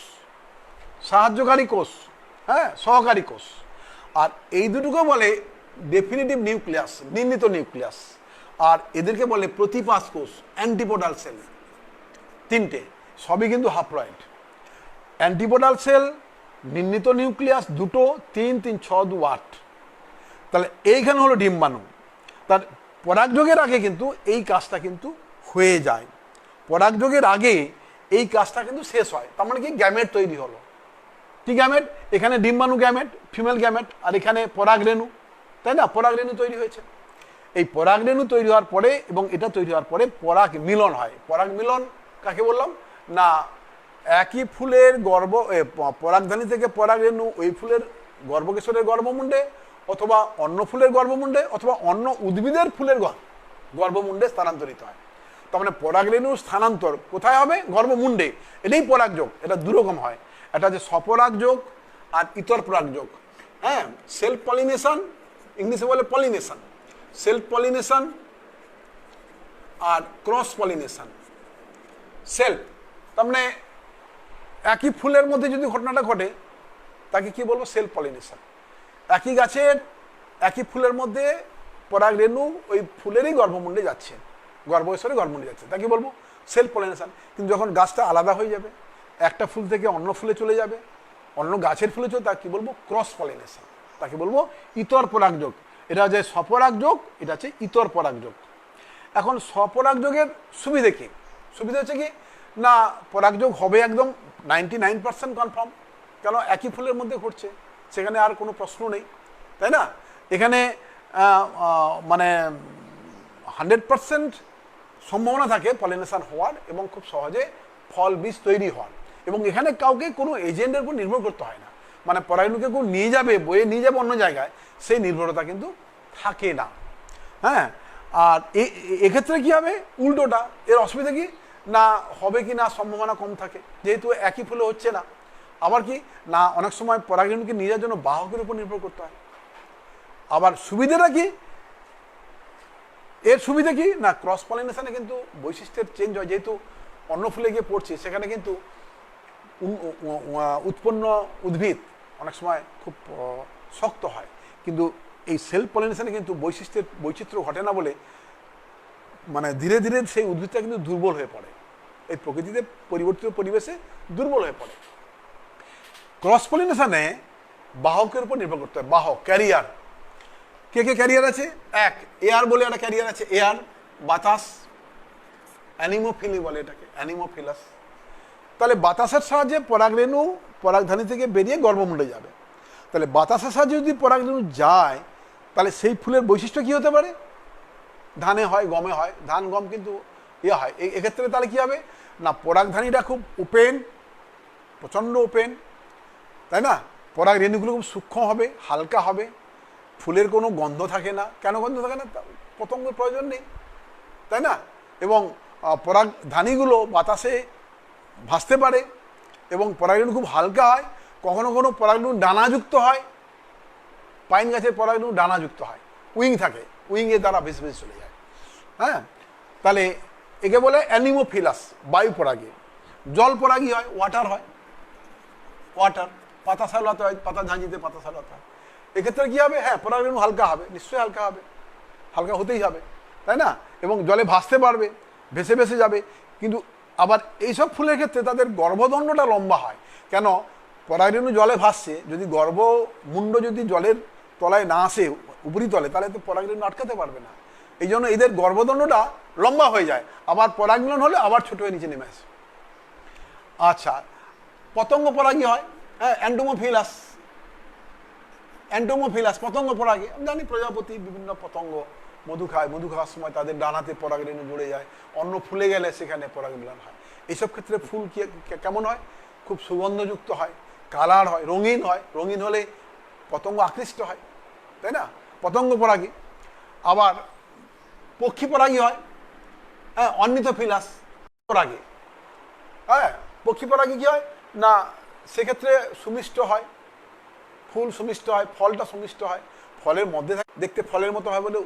সাহায্যকারী কোষ, হ্যাঁ, সহকারী কোষ। আর এই দুটোকে বলে ডেফিনিটিভ নিউক্লিয়াস, নির্ণীত নিউক্লিয়াস। আর এদেরকে বলে প্রতিপাস কোষ, অ্যান্টিপোডাল সেল। 3টে, সবই কিন্তু হাপ্লয়েড। Antipodal sell, নির্ণীত nucleus 2টো, 3, 3, 6, 2, 8। তাহলে এইখানে হলো ডিম্বাণু। তার পরাগযোগের আগে কিন্তু এই কাজটা কিন্তু হয়ে যায়। পরাগযোগের আগে এই কাজটা কিন্তু শেষ হয়। তার মানে কি গ্যামেট তৈরি হলো। কি গ্যামেট? এখানে ডিম্বাণু গ্যামেট, ফিমেল গ্যামেট, আর এখানে পরাগরেণু, তাই না? পরাগরেণু তৈরি হয়েছে। এই পরাগরেণু তৈরি হওয়ার পরে এবং এটা তৈরি হওয়ার পরে পরাগ মিলন হয়। পরাগ মিলন কাকে বললাম না, একই ফুলের পরাগধানী থেকে পরাগরেণু ওই ফুলের গর্ভকেশরের গর্ভমুণ্ডে অথবা অন্য ফুলের গর্ভমুণ্ডে অথবা অন্য উদ্ভিদের ফুলের গর্ভমুণ্ডে স্থানান্তরিত হয়। তার মানে পরাগরেণুর স্থানান্তর কোথায় হবে? গর্ভমুণ্ডে। এটাই পরাগযোগ। এটা দুরকম হয়, এটা হচ্ছে স্বপরাগযোগ আর ইতর পরাগযোগ। হ্যাঁ, সেলফ পলিনেশন, ইংলিশে বলে পলিনেশন, সেলফ পলিনেশন আর ক্রস পলিনেশন। সেলফ তার মানে একই ফুলের মধ্যে যদি ঘটনাটা ঘটে তাকে কি বলবো? Self pollination. একই গাছের একই ফুলের মধ্যে পরাগরেণু ওই ফুলেরই গর্ভমুণ্ডে যাচ্ছে, গর্ভকেশরে গর্ভমুণ্ডে যাচ্ছে, তাকে বলবো সেলফ পলিনেশন। কিন্তু যখন গাছটা আলাদা হয়ে যাবে, একটা ফুল থেকে অন্য ফুলে চলে যাবে, অন্য গাছের ফুলে চলে, তাকে কি বলবো? Cross pollination. তাকে বলবো ইতর পরাগযোগ। এটা হচ্ছে স্বপরাগযোগ, এটা হচ্ছে ইতর পরাগযোগ। এখন স্বপরাগযোগের সুবিধে কি? সুবিধা হচ্ছে কি না, পরাগযোগ হবে একদম 99% কনফার্ম। কেন? একই ফুলের মধ্যে ঘটছে, সেখানে আর কোনো প্রশ্ন নেই, তাই না? এখানে মানে 100% সম্ভাবনা থাকে পলিনেশন হওয়ার এবং খুব সহজে ফল বীজ তৈরি হওয়ার। এবং এখানে কাউকে কোনো এজেন্টের উপর নির্ভর করতে হয় না। মানে পরাগরেণুকে কেউ নিয়ে যাবে, বয়ে নিয়ে যাবে অন্য জায়গায়, সেই নির্ভরতা কিন্তু থাকে না। হ্যাঁ, আর এক্ষেত্রে কি হবে? উল্টোটা। এর অসুবিধা কি না, হবে কি না সম্ভাবনা কম থাকে, যেহেতু একই ফুলে হচ্ছে না। আবার কি না, অনেক সময় পরাগরেণুকে নিয়ে যাওয়ার জন্য বাহকের উপর নির্ভর করতে হয়। আবার সুবিধাটা কি? এর সুবিধা কি না, ক্রস পলিনেশনে কিন্তু বৈশিষ্ট্যের চেঞ্জ হয়, যেহেতু অন্য ফুলে গিয়ে পড়ছে, সেখানে কিন্তু উৎপন্ন উদ্ভিদ অনেক সময় খুব শক্ত হয়। কিন্তু এই সেলফ পলিনেশনে কিন্তু বৈচিত্র্য ঘটে না বলে মানে ধীরে ধীরে সেই উদ্ভিদটা কিন্তু দুর্বল হয়ে পড়ে, এই প্রকৃতিতে পরিবর্তিত পরিবেশে দুর্বল হয়ে পড়ে। ক্রস পলিনেশনে বাহকের উপর নির্ভর করতে হয়। বাহক, ক্যারিয়ার। কে কে ক্যারিয়ার আছে? এক, এয়ার বলে একটা ক্যারিয়ার আছে, এয়ার, বাতাস, অ্যানিমোফিলি বলে এটাকে, অ্যানিমোফিলাস। তাহলে বাতাসের সাহায্যে পরাগরেণু পরাগধানী থেকে বেরিয়ে গর্ভমুণ্ডে যাবে। তাহলে বাতাসের সাহায্যে যদি পরাগরেণু যায়, তাহলে সেই ফুলের বৈশিষ্ট্য কি হতে পারে? ধানে হয়, গমে হয়। ধান গম কিন্তু হয়। এক্ষেত্রে তাহলে কি হবে না, পরাগধানীটা খুব ওপেন, প্রচণ্ড ওপেন, তাই না? পরাগরেণুগুলো খুব সূক্ষ্ম হবে, হালকা হবে, ফুলের কোনো গন্ধ থাকে না। কেন গন্ধ থাকে না? পতঙ্গের প্রয়োজন নেই, তাই না? এবং পরাগধানীগুলো বাতাসে ভাসতে পারে এবং পরাগরেণু খুব হালকা হয়। কখনো কখনো পরাগরেণু ডানাযুক্ত হয়, পাইন গাছের পরাগরেণু ডানাযুক্ত হয়, উইং থাকে, উইংয়ের দ্বারা ভেসে ভেসে চলে যায়। হ্যাঁ, তাহলে একে বলে অ্যানিমোফিলাস, বায়ু পরাগী। জল পরাগী হয়, ওয়াটার হয়, ওয়াটার, পাতা সালাতে হয়, পাতা ঝাঁঝিতে পাতা সালাতে হয়। এক্ষেত্রে কি হবে? হ্যাঁ, পরাগরেণু হালকা হবে, নিশ্চয়ই হালকা হবে, হালকা হতেই হবে, তাই না? এবং জলে ভাসতে পারবে, ভেসে ভেসে যাবে। কিন্তু আবার এইসব ফুলের ক্ষেত্রে তাদের গর্ভদণ্ডটা লম্বা হয়। কেন? পরাগরেণু জলে ভাসছে, যদি গর্ভমুণ্ড যদি জলের তলায় না আসে, উপরিতলে, তাহলে তো পরাগরেণু আটকাতে পারবে না। এই জন্য এদের গর্ভদণ্ডটা লম্বা হয়ে যায়। আবার পরাগমিলন হলে আবার ছোট হয়ে নিচে নেমে আসে। আচ্ছা, পতঙ্গ পরাগী হয়। হ্যাঁ, অ্যান্টোমোফিলাস, অ্যান্টোমোফিলাস পতঙ্গ পরাগী। আমি জানি প্রজাপতি, বিভিন্ন পতঙ্গ মধু খায়, মধু খাওয়ার সময় তাদের ডানাতে পরাগরেণু জুড়ে যায়, অন্য ফুলে গেলে সেখানে পরাগমিলন হয়। এইসব ক্ষেত্রে ফুল কেমন হয়? খুব সুগন্ধযুক্ত হয়, কালার হয়, রঙিন হয়। রঙিন হলে পতঙ্গ আকৃষ্ট হয়, তাই না? পতঙ্গ পরাগী। আবার পক্ষী পরাগী হয়। হ্যাঁ, অর্নিথোফিলাস পরাগী। হ্যাঁ, পক্ষী পরাগী কি হয় না, সেক্ষেত্রে সুমিষ্ট হয়, ফুল সুমিষ্ট হয়, ফলটা সুমিষ্ট হয়, ফলের মধ্যে দেখতে ফলের মতো হয় বলে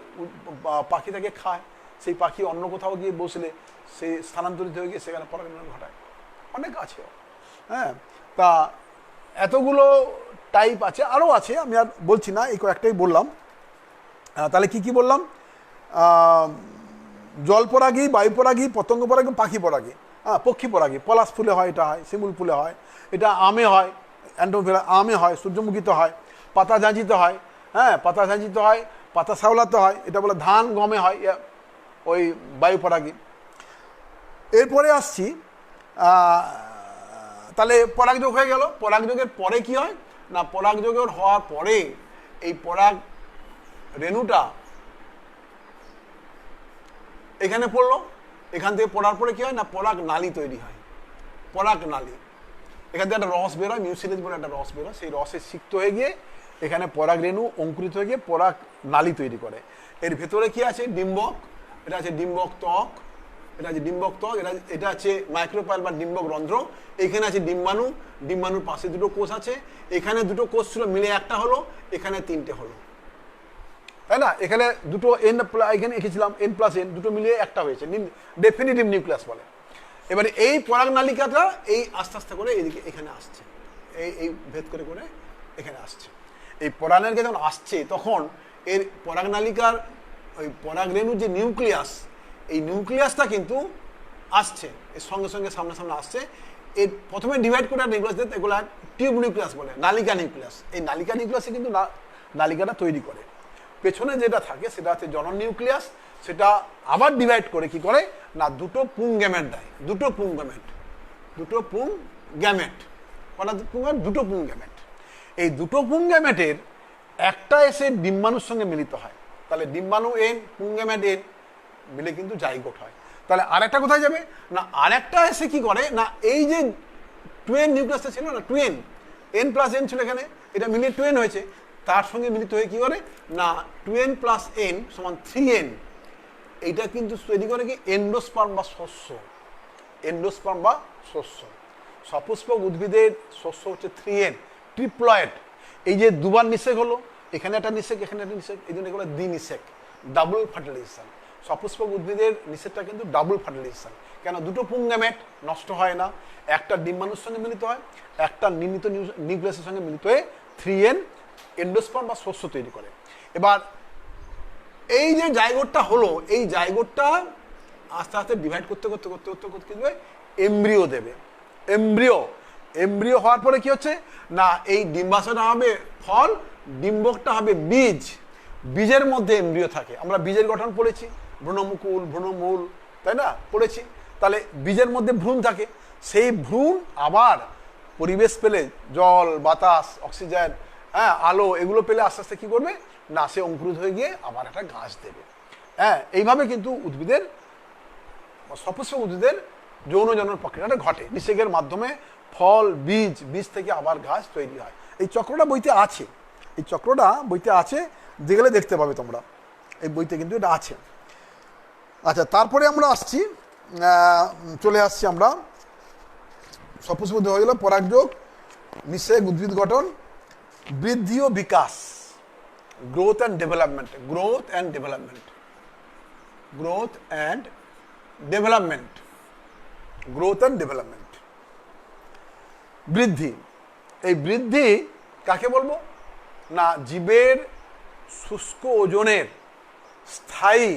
পাখি তাকে খায়। সেই পাখি অন্য কোথাও গিয়ে বসলে সে স্থানান্তরিত হয়ে গিয়ে সেখানে পরাগমিলন ঘটায়। অনেক আছে। হ্যাঁ, তা এতগুলো টাইপ আছে, আরও আছে, আমি আর বলছি না, এই কয়েকটাই বললাম। তাহলে কি কি বললাম? জল পরাগী, বায়ু পরাগী, পতঙ্গ পরাগী, পাখি পরাগী। হ্যাঁ, পক্ষী পরাগী, পলাশ ফুলে হয়, এটা হয়, শিমুল ফুলে হয়, এটা আমে হয়, অ্যান্টোমোফিলাস আমে হয়, সূর্যমুখীতে হয়, পাতা ঝাঁঝিতে হয়। হ্যাঁ, পাতা ঝাঁঝিতে হয়, পাতা শ্যাওলাতে হয়, এটা বলে ধান গমে হয়, ওই বায়ু পরাগী। এরপরে আসছি তাহলে পরাগযোগ হয়ে গেল। পরাগযোগের পরে কি হয় না, পরাগযোগের হওয়ার পরে এই পরাগ রেণুটা এখানে পড়লো, এখান থেকে পড়ার পরে কি হয় না, পরাগ নালী তৈরি হয়। পরাগ নালী, এখান থেকে একটা রস বেরোয়, মিউসিলেজ বলে একটা রস বেরোয়, সেই রসে সিক্ত হয়ে গিয়ে এখানে পরাগ রেণু অঙ্কুরিত হয়ে গিয়ে পরাগ নালী তৈরি করে। এর ভেতরে কি আছে, ডিম্বক, এটা আছে ডিম্বক ত্বক, এটা আছে ডিম্বক ত্বক, এটা আছে মাইক্রোপাইল বা ডিম্বক রন্ধ্র, এখানে আছে ডিম্বাণু, ডিম্বাণুর পাশে দুটো কোষ আছে, এখানে দুটো কোষ ছিল মিলে একটা হলো, এখানে তিনটে হলো, তাই না? এখানে দুটো এন, এখানে এঁকেছিলাম এন প্লাস এন, দুটো মিলিয়ে একটা হয়েছে, ডেফিনিটিভ নিউক্লিয়াস বলে। এবারে এই পরাগ নালিকাটা এই আস্তে আস্তে করে এদিকে এখানে আসছে, এই ভেদ করে করে এখানে আসছে। এই পরাগ নালিকা যখন আসছে তখন এর পরাগ নালিকার ওই পরাগ রেণুর যে নিউক্লিয়াস, এই নিউক্লিয়াসটা কিন্তু আসছে, এর সঙ্গে সঙ্গে সামনে সামনে আসছে। এর প্রথমে ডিভাইড করে নিউক্লিয়াস দিতে, এগুলো টিউব নিউক্লিয়াস বলে, নালিকা নিউক্লিয়াস। এই নালিকা নিউক্লিয়াসে কিন্তু নালিকাটা তৈরি করে। পেছনে যেটা থাকে সেটা হচ্ছে জনন নিউক্লিয়াস, সেটা আবার ডিভাইড করে কি করে না, দুটো পুং গ্যামেট দেয়, দুটো পুং গ্যামেট, দুটো পুং গ্যামেট, দুটো পুং গ্যামেট। এই দুটো পুং গ্যামেটের একটা এসে ডিম্বাণুর সঙ্গে মিলিত হয়, তাহলে ডিম্বাণু এন, পুং গ্যামেট এন মিলে কিন্তু জাইগোট হয়। তাহলে আরেকটা কোথায় যাবে না, আরেকটা এসে কি করে না, এই যে টুয়েন নিউক্লিয়াসটা ছিল না, টুয়েন এন প্লাস এন ছিল এখানে, এটা মিলিয়ে টুয়েন হয়েছে, তার সঙ্গে মিলিত হয়ে কি করে না, টুয়েন প্লাস এন সমান 3n, এইটা কিন্তু তৈরি করে কি এন্ডোস্পার্ম বা শস্য, এন্ডোস্পার্ম বা শস্য। সপুষ্পক উদ্ভিদের শস্য হচ্ছে 3n, ট্রিপ্লয়েড। এই যে দুবার নিষেক হলো, এখানে একটা নিষেক, এখানে একটা নিষেক, এই জন্য এগুলো দ্বিনিষেক, ডাবল ফার্টিলাইজেশন। সপুষ্পক উদ্ভিদের নিষেকটা কিন্তু ডাবল ফার্টিলাইজেশন। কেন, দুটো পুং গ্যামেট নষ্ট হয় না, একটা ডিম্বাণুর সঙ্গে মিলিত হয়, একটা নির্মিত নিউক্লিয়াসের সঙ্গে মিলিত হয়ে 3n এন্ডোস্পার্ম বা শস্য তৈরি করে। এবার এই যে জাইগোটটা হলো, এই জাইগোটটা আস্তে আস্তে ডিভাইড করতে করতে করতে করতে করতে কি দেবে, এমব্রিও দেবে। এমব্রিও হওয়ার পরে কি হচ্ছে না, এই ডিম্বাশয়টা হবে ফল, ডিম্বকটা হবে বীজ, বীজের মধ্যে এমব্রিও থাকে। আমরা বীজের গঠন পড়েছি, ভ্রূণমুকুল, ভ্রূণমূল, তাই না, পড়েছি। তাহলে বীজের মধ্যে ভ্রূণ থাকে, সেই ভ্রূণ আবার পরিবেশ পেলে, জল, বাতাস, অক্সিজেন, হ্যাঁ, আলো, এগুলো পেলে আস্তে আস্তে কি করবে না, সে অঙ্কুরিত হয়ে গিয়ে আবার একটা গাছ দেবে। হ্যাঁ, এইভাবে কিন্তু উদ্ভিদের, সপুষ্পক উদ্ভিদের যৌন জন্মের প্রক্রিয়াটা ঘটে। নিষেকের মাধ্যমে ফল, বীজ, বীজ থেকে আবার গাছ তৈরি হয়। এই চক্রটা বইতে আছে, এই চক্রটা বইতে আছে, যেগুলো দেখতে পাবে তোমরা, এই বইতে কিন্তু এটা আছে। আচ্ছা, তারপরে আমরা আসছি, চলে আসছি আমরা, সপুষ্পক উদ্ভিদ হয়ে গেল, পরাগযোগ, নিষেক, উদ্ভিদ গঠন, বৃদ্ধি ও বিকাশ, growth and development, growth and development, growth and development, growth and development. বৃদ্ধি, এই বৃদ্ধি কাকে বলবো না, জীবের শুষ্ক ওজনের স্থায়ী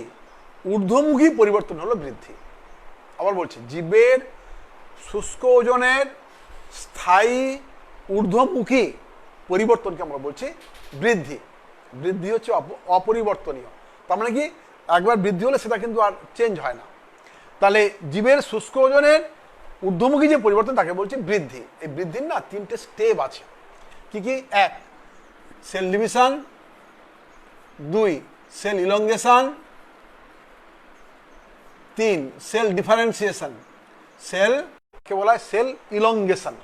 ঊর্ধ্বমুখী পরিবর্তন হলো বৃদ্ধি। আবার বলছি, জীবের শুষ্ক ওজনের স্থায়ী ঊর্ধ্বমুখী পরিবর্তনকে আমরা বলছি বৃদ্ধি। বৃদ্ধি হচ্ছে অপরিবর্তনীয়, তার মানে কি একবার বৃদ্ধি হলে সেটা কিন্তু আর চেঞ্জ হয় না। তাহলে জীবের শুষ্ক ওজনের ঊর্ধ্বমুখী যে পরিবর্তন তাকে বলছি বৃদ্ধি। এই বৃদ্ধির না তিনটে স্টেপ আছে। কি কি? এক, সেল ডিভিশন, দুই, সেল ইলংগেশন, তিন, সেল ডিফারেন্সিয়েশন। সেল কে বলা হয় সেল ইলংগেশন,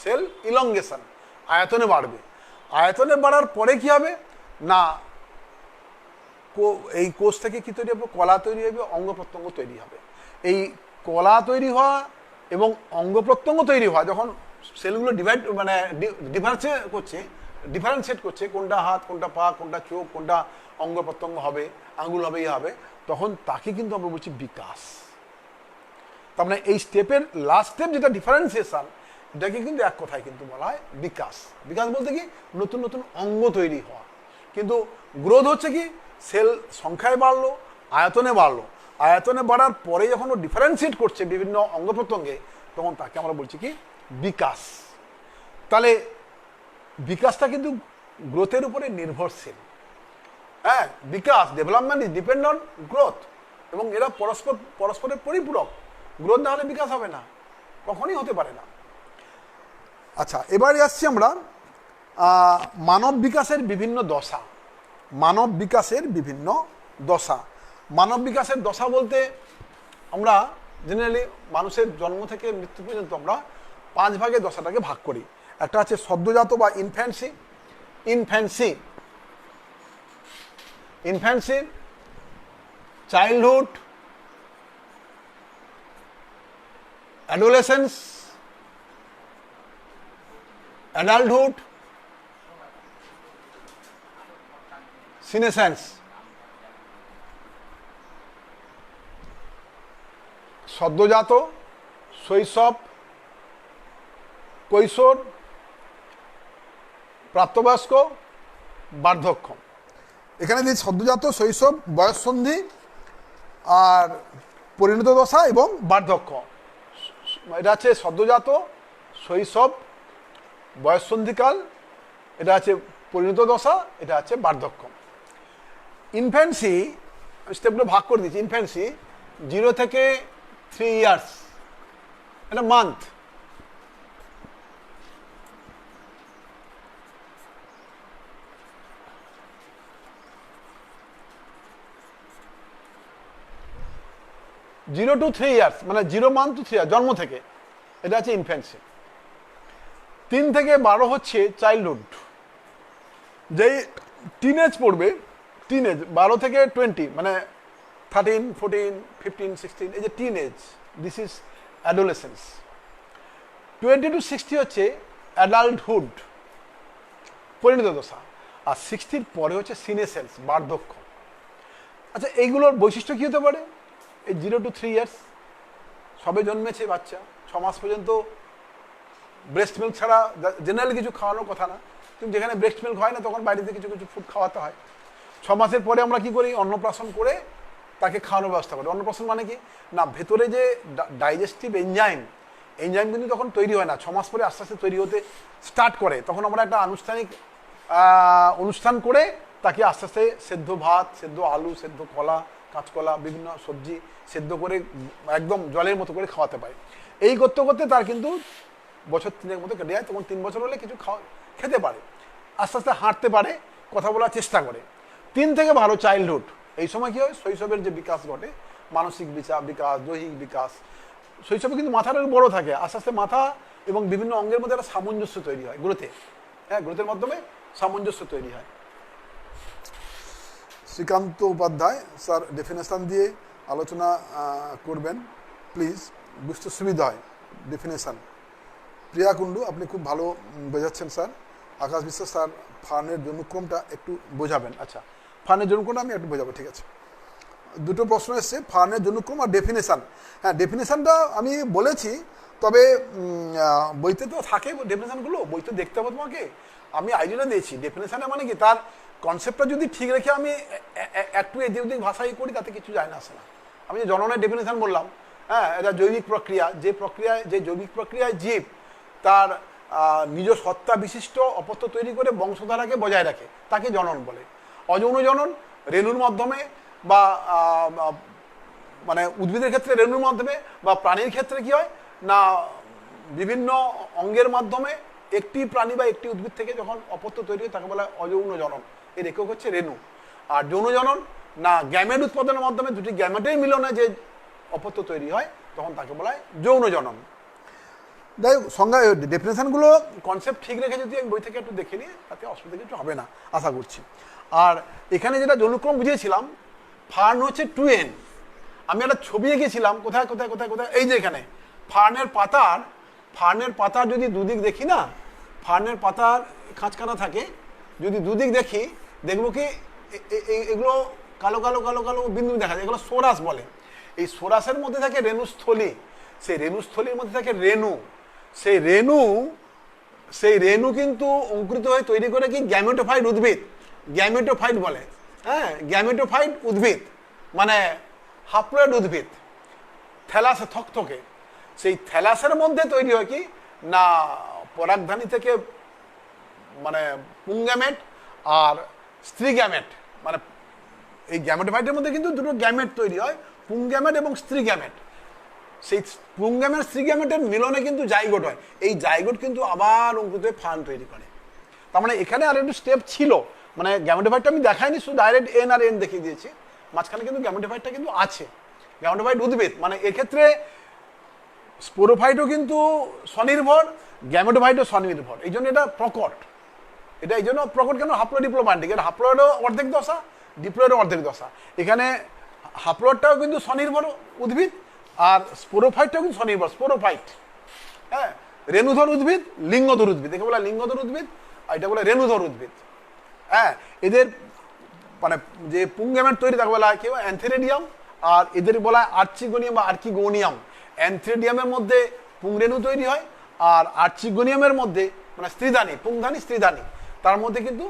সেল ইলংগেশন, আয়তনে বাড়বে। আয়তনে বাড়ার পরে কি হবে না, এই কোষ থেকে কি তৈরি হবে, কলা তৈরি হবে, অঙ্গ প্রত্যঙ্গ তৈরি হবে। এই কলা তৈরি হওয়া এবং অঙ্গ প্রত্যঙ্গ তৈরি হওয়া, যখন সেলগুলো ডিভাইড মানে ডিফারেন্সিয়েট করছে, কোনটা হাত, কোনটা পা, কোনটা চোখ, কোনটা অঙ্গ প্রত্যঙ্গ হবে, আঙ্গুল হবে, ইয়ে হবে, তখন তাকে কিন্তু আমরা বলছি বিকাশ। তার মানে এই স্টেপের লাস্ট স্টেপ যেটা ডিফারেন্সিয়েশন, এটাকে কিন্তু এক কথায় কিন্তু বলা হয় বিকাশ। বিকাশ বলতে কি, নতুন নতুন অঙ্গ তৈরি হওয়া। কিন্তু গ্রোথ হচ্ছে কি, সেল সংখ্যায় বাড়লো, আয়তনে বাড়লো, আয়তনে বাড়ার পরে যখন ও ডিফারেন্সিয়েট করছে বিভিন্ন অঙ্গ প্রত্যঙ্গে, তখন তাকে আমরা বলছি কি বিকাশ। তাহলে বিকাশটা কিন্তু গ্রোথের উপরে নির্ভরশীল। হ্যাঁ, বিকাশ, development is depend on growth, এবং এরা পরস্পরের পরিপূরক। গ্রোথ না হলে বিকাশ হবে না। কখনই হতে পারে না। আচ্ছা, এবারে আসছি আমরা মানব বিকাশের বিভিন্ন দশা। মানব বিকাশের বিভিন্ন দশা। মানব বিকাশের দশা বলতে আমরা জেনারেলি মানুষের জন্ম থেকে মৃত্যু পর্যন্ত আমরা 5 ভাগে দশাটাকে ভাগ করি। একটা আছে সদ্যজাত বা ইনফ্যান্সি, চাইল্ডহুড, অ্যাডোলেসেন্স, অ্যাডাল্টহুড, সিনেসেন্স। সদ্যজাত, শৈশব, কৈশোর, প্রাপ্তবয়স্ক, বার্ধক্য। এখানে যে সদ্যজাত, শৈশব, বয়ঃসন্ধি আর পরিণত দশা এবং বার্ধক্য, এটা আছে সদ্যজাত, শৈশব, বয়ঃসন্ধিকাল, এটা আছে পরিণত দশা, এটা আছে বার্ধক্য। ইনফ্যান্সি স্টেপগুলো ভাগ করে দিচ্ছি। ইনফ্যান্সি 0 থেকে 3 ইয়ার্স, এটা মান্থ। জিরো টু 3 ইয়ার্স মানে 0 মান্থ টু 3 ইয়ার্স, জন্ম থেকে, এটা আছে ইনফ্যান্সি। 3 থেকে 12 হচ্ছে চাইল্ডহুড, যেই টিনেজ পড়বে, টিনেজ 12 থেকে 20 মানে 13, 14, 15, 16, এই যে teenage, this is adolescence. 20 to 60 হচ্ছে অ্যাডাল্টহুড, পরিণত দশা। আর 60 পরে হচ্ছে সিনেসেন্স, বার্ধক্য। আচ্ছা, এইগুলোর বৈশিষ্ট্য কী হতে পারে? এই 0 to 3 ইয়ার্স সবে জন্মেছে বাচ্চা, 6 মাস পর্যন্ত ব্রেস্ট মিল্ক ছাড়া জেনারেলি কিছু খাওয়ানোর কথা না, কিন্তু যেখানে ব্রেস্ট মিল্ক হয় না তখন বাইরেতে কিছু কিছু ফুড খাওয়াতে হয়। 6 মাসের পরে আমরা কি করি? অন্নপ্রাশন করে তাকে খাওয়ানোর ব্যবস্থা করি। অন্নপ্রাশন মানে কি না, ভেতরে যে ডাইজেস্টিভ এনজাইম কিন্তু তখন তৈরি হয় না, 6 মাস পরে আস্তে আস্তে তৈরি হতে স্টার্ট করে। তখন আমরা একটা আনুষ্ঠানিক অনুষ্ঠান করে তাকে আস্তে আস্তে সেদ্ধ ভাত, সেদ্ধ আলু, সেদ্ধ কলা, কাঁচকলা, বিভিন্ন সবজি সেদ্ধ করে একদম জলের মতো করে খাওয়াতে পারে। এই করতে করতে তার কিন্তু বছর 3 মতো কেটে যায়। তখন 3 বছর হলে কিছু খেতে পারে, আস্তে আস্তে হাঁটতে পারে, কথা বলার চেষ্টা করে। 3 থেকে 12 চাইল্ডহুড, এই সময় কী হয়? শৈশবের যে বিকাশ ঘটে, মানসিক বিকাশ, দৈহিক বিকাশ। শৈশবে কিন্তু মাথাটা বড় থাকে, আস্তে আস্তে মাথা এবং বিভিন্ন অঙ্গের মধ্যে একটা সামঞ্জস্য তৈরি হয় গ্রোথে। হ্যাঁ, গ্রোথের মাধ্যমে সামঞ্জস্য তৈরি হয়। শ্রীকান্ত উপাধ্যায় স্যার ডেফিনেশন দিয়ে আলোচনা করবেন প্লিজ, বুঝতে সুবিধা হয় ডেফিনেশন। প্রিয়া কুণ্ডু, আপনি খুব ভালো বোঝাচ্ছেন স্যার। আকাশ বিশ্বাস স্যার, ফার্নের জন্মক্রমটা একটু বোঝাবেন। আচ্ছা, ফার্নের জন্মক্রমটা আমি একটু বোঝাবো, ঠিক আছে। দুটো প্রশ্ন এসছে, ফার্নের জন্মক্রম আর ডেফিনেশন। হ্যাঁ, ডেফিনেশনটা আমি বলেছি, তবে বইতে তো থাকে ডেফিনেশনগুলো, বইতে দেখতে হবে তোমাকে। আমি আইডিয়াটা দিয়েছি ডেফিনেশনে মানে কি, তার কনসেপ্টটা যদি ঠিক রেখে আমি একটু এদিক ওদিক ভাষাই করি তাতে কিছু যায় না, আসে না। আমি যে জননের ডেফিনেশন বললাম, হ্যাঁ, এটা জৈবিক প্রক্রিয়া, যে জৈবিক প্রক্রিয়ায় জীব তার নিজ সত্তা বিশিষ্ট অপত্য তৈরি করে বংশধারাকে বজায় রাখে, তাকে জনন বলে। অযৌন জনন রেণুর মাধ্যমে, বা মানে উদ্ভিদের ক্ষেত্রে রেণুর মাধ্যমে, বা প্রাণীর ক্ষেত্রে কি হয় না, বিভিন্ন অঙ্গের মাধ্যমে একটি প্রাণী বা একটি উদ্ভিদ থেকে যখন অপত্য তৈরি হয় তাকে বলা হয় অযৌন জনন। এর একক হচ্ছে রেণু। আর যৌন জনন না, গ্যামেট উৎপাদনের মাধ্যমে দুটি গ্যামেটের মিলনে যে অপত্য তৈরি হয় তখন তাকে বলা হয় যৌন জনন। যাই হোক, সংজ্ঞা ডেফিনেশনগুলো কনসেপ্ট ঠিক রেখে যদি আমি বই থেকে একটু দেখে নিই তাতে অসুবিধা কিছু হবে না আশা করছি। আর এখানে যেটা যৌনক্রম বুঝিয়েছিলাম, ফার্ন হচ্ছে 2n। আমি একটা ছবি এঁকেছিলাম, কোথায় কোথায় কোথায় কোথায়, এই যে এখানে ফার্নের পাতার যদি দুদিক দেখি না, ফার্নের পাতার খাঁচকানা থাকে, যদি দুদিক দেখি দেখবো কি এগুলো কালো কালো কালো কালো বিন্দু দেখা যায়, এগুলো সোরাস বলে। এই সোরাসের মধ্যে থাকে রেণুস্থলী, সেই রেণুস্থলীর মধ্যে থাকে রেণু। সেই রেণু কিন্তু অঙ্কুরিত হয়ে তৈরি করে কি গ্যামেটোফাইট উদ্ভিদ, গ্যামেটোফাইট বলে। হ্যাঁ, গ্যামেটোফাইট উদ্ভিদ মানে হাপ্লয়েড উদ্ভিদ, থ্যালাসে থকথকে। সেই থ্যালাসের মধ্যে তৈরি হয় কি না, পরাগধানী থেকে মানে পুংগ্যামেট আর স্ত্রী গ্যামেট। মানে এই গ্যামেটোফাইটের মধ্যে কিন্তু দুটো গ্যামেট তৈরি হয়, পুংগ্যামেট এবং স্ত্রী গ্যামেট। সেই পুং গ্যামেট স্ত্রী গ্যামেটের মিলনে কিন্তু জাইগোট হয়, এই জাইগোট কিন্তু আবার অঙ্কুরিত হয়ে ফার্ন তৈরি করে। তার মানে এখানে আর একটু স্টেপ ছিল, মানে গ্যামেটোফাইটটা আমি দেখাইনি, শুধু ডাইরেক্ট এন আর এন দেখিয়ে দিয়েছি, মাঝখানে কিন্তু গ্যামেটোফাইটটা কিন্তু আছে। গ্যামেটোফাইট উদ্ভিদ, মানে এক্ষেত্রে স্পোরোফাইটও কিন্তু স্বনির্ভর, গ্যামেটোফাইটও স্বনির্ভর, এই জন্য এটা প্রকট। এটা এই জন্য প্রকট কেন, হাপ্লো ডিপ্লোমান্টিক, এটা হাপ্লোয়েডও অর্ধেক দশা, ডিপ্লয়েডও অর্ধেক দশা। এখানে হাপ্লোয়েডটাও কিন্তু স্বনির্ভর উদ্ভিদ, আর স্পোরোফাইটটাও কিন্তু স্বনির্ভর, স্পোরোফাইট। হ্যাঁ, রেণুধর উদ্ভিদ, লিঙ্গধর উদ্ভিদ, একে বলে লিঙ্গধর উদ্ভিদ, আর এটা বলে রেণুধর উদ্ভিদ। হ্যাঁ, এদের মানে যে পুংগ্যামেট তৈরি তাকে বলা হয় কি, অ্যান্থেরেডিয়াম, আর এদের বলা হয় আর্চিগোনিয়াম বা আর্কিগোনিয়াম। অ্যান্থেরেডিয়ামের মধ্যে পুংরেণু তৈরি হয়, আর আর্চিগোনিয়ামের মধ্যে মানে স্ত্রীধানী, পুংধানী স্ত্রীধানী, তার মধ্যে কিন্তু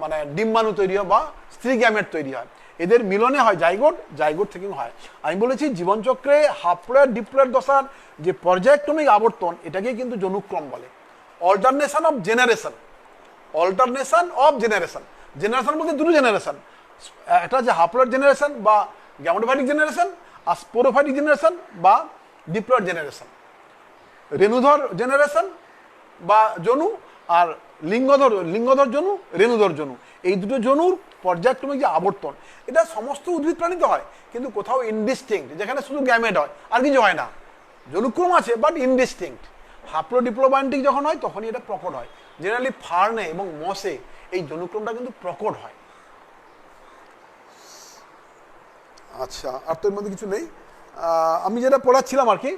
মানে ডিম্বাণু তৈরি হয় বা স্ত্রী গ্যামেট তৈরি হয়। এদের মিলনে হয় জাইগোট, জাইগোট থেকেও হয়। আমি বলেছি জীবনচক্রে হাপ্লয়েড ডিপ্লয়েড দশার যে পর্যায়ক্রমিক আবর্তন, এটাকে কিন্তু জনুক্রম বলে। Alternation of generation, alternation of generation, generation বলতে দুটো জেনারেশন, একটা হচ্ছে হাপ্লয়েড জেনারেশন বা গ্যামেটোফাইটিক জেনারেশন, আর স্পোরোফাইটিক জেনারেশন বা ডিপ্লয়েড জেনারেশন। রেণুধর জেনারেশন বা জনু, আর লিঙ্গধর জনু, রেণুধর জনু, এই দুটো জনুর পর্যায়ক্রমিক যে আবর্তন, এটা সমস্ত উদ্ভিদ প্রাণীতে হয়, কিন্তু কোথাও ইনডিস্টিংক্ট, যেখানে শুধু গ্যামেট হয় আর কিছু হয় না, জনুক্রম আছে বাট ইনডিস্টিংক্ট। হাপ্লো ডিপ্লোমান্টিক যখন হয় তখনই এটা প্রকট হয়। জেনারেলি ফার্নে এবং মসে এই জনুক্রমটা কিন্তু প্রকট হয়। আচ্ছা, আর তো এর মধ্যে কিছু নেই। আমি যেটা পড়াচ্ছিলাম আর কি,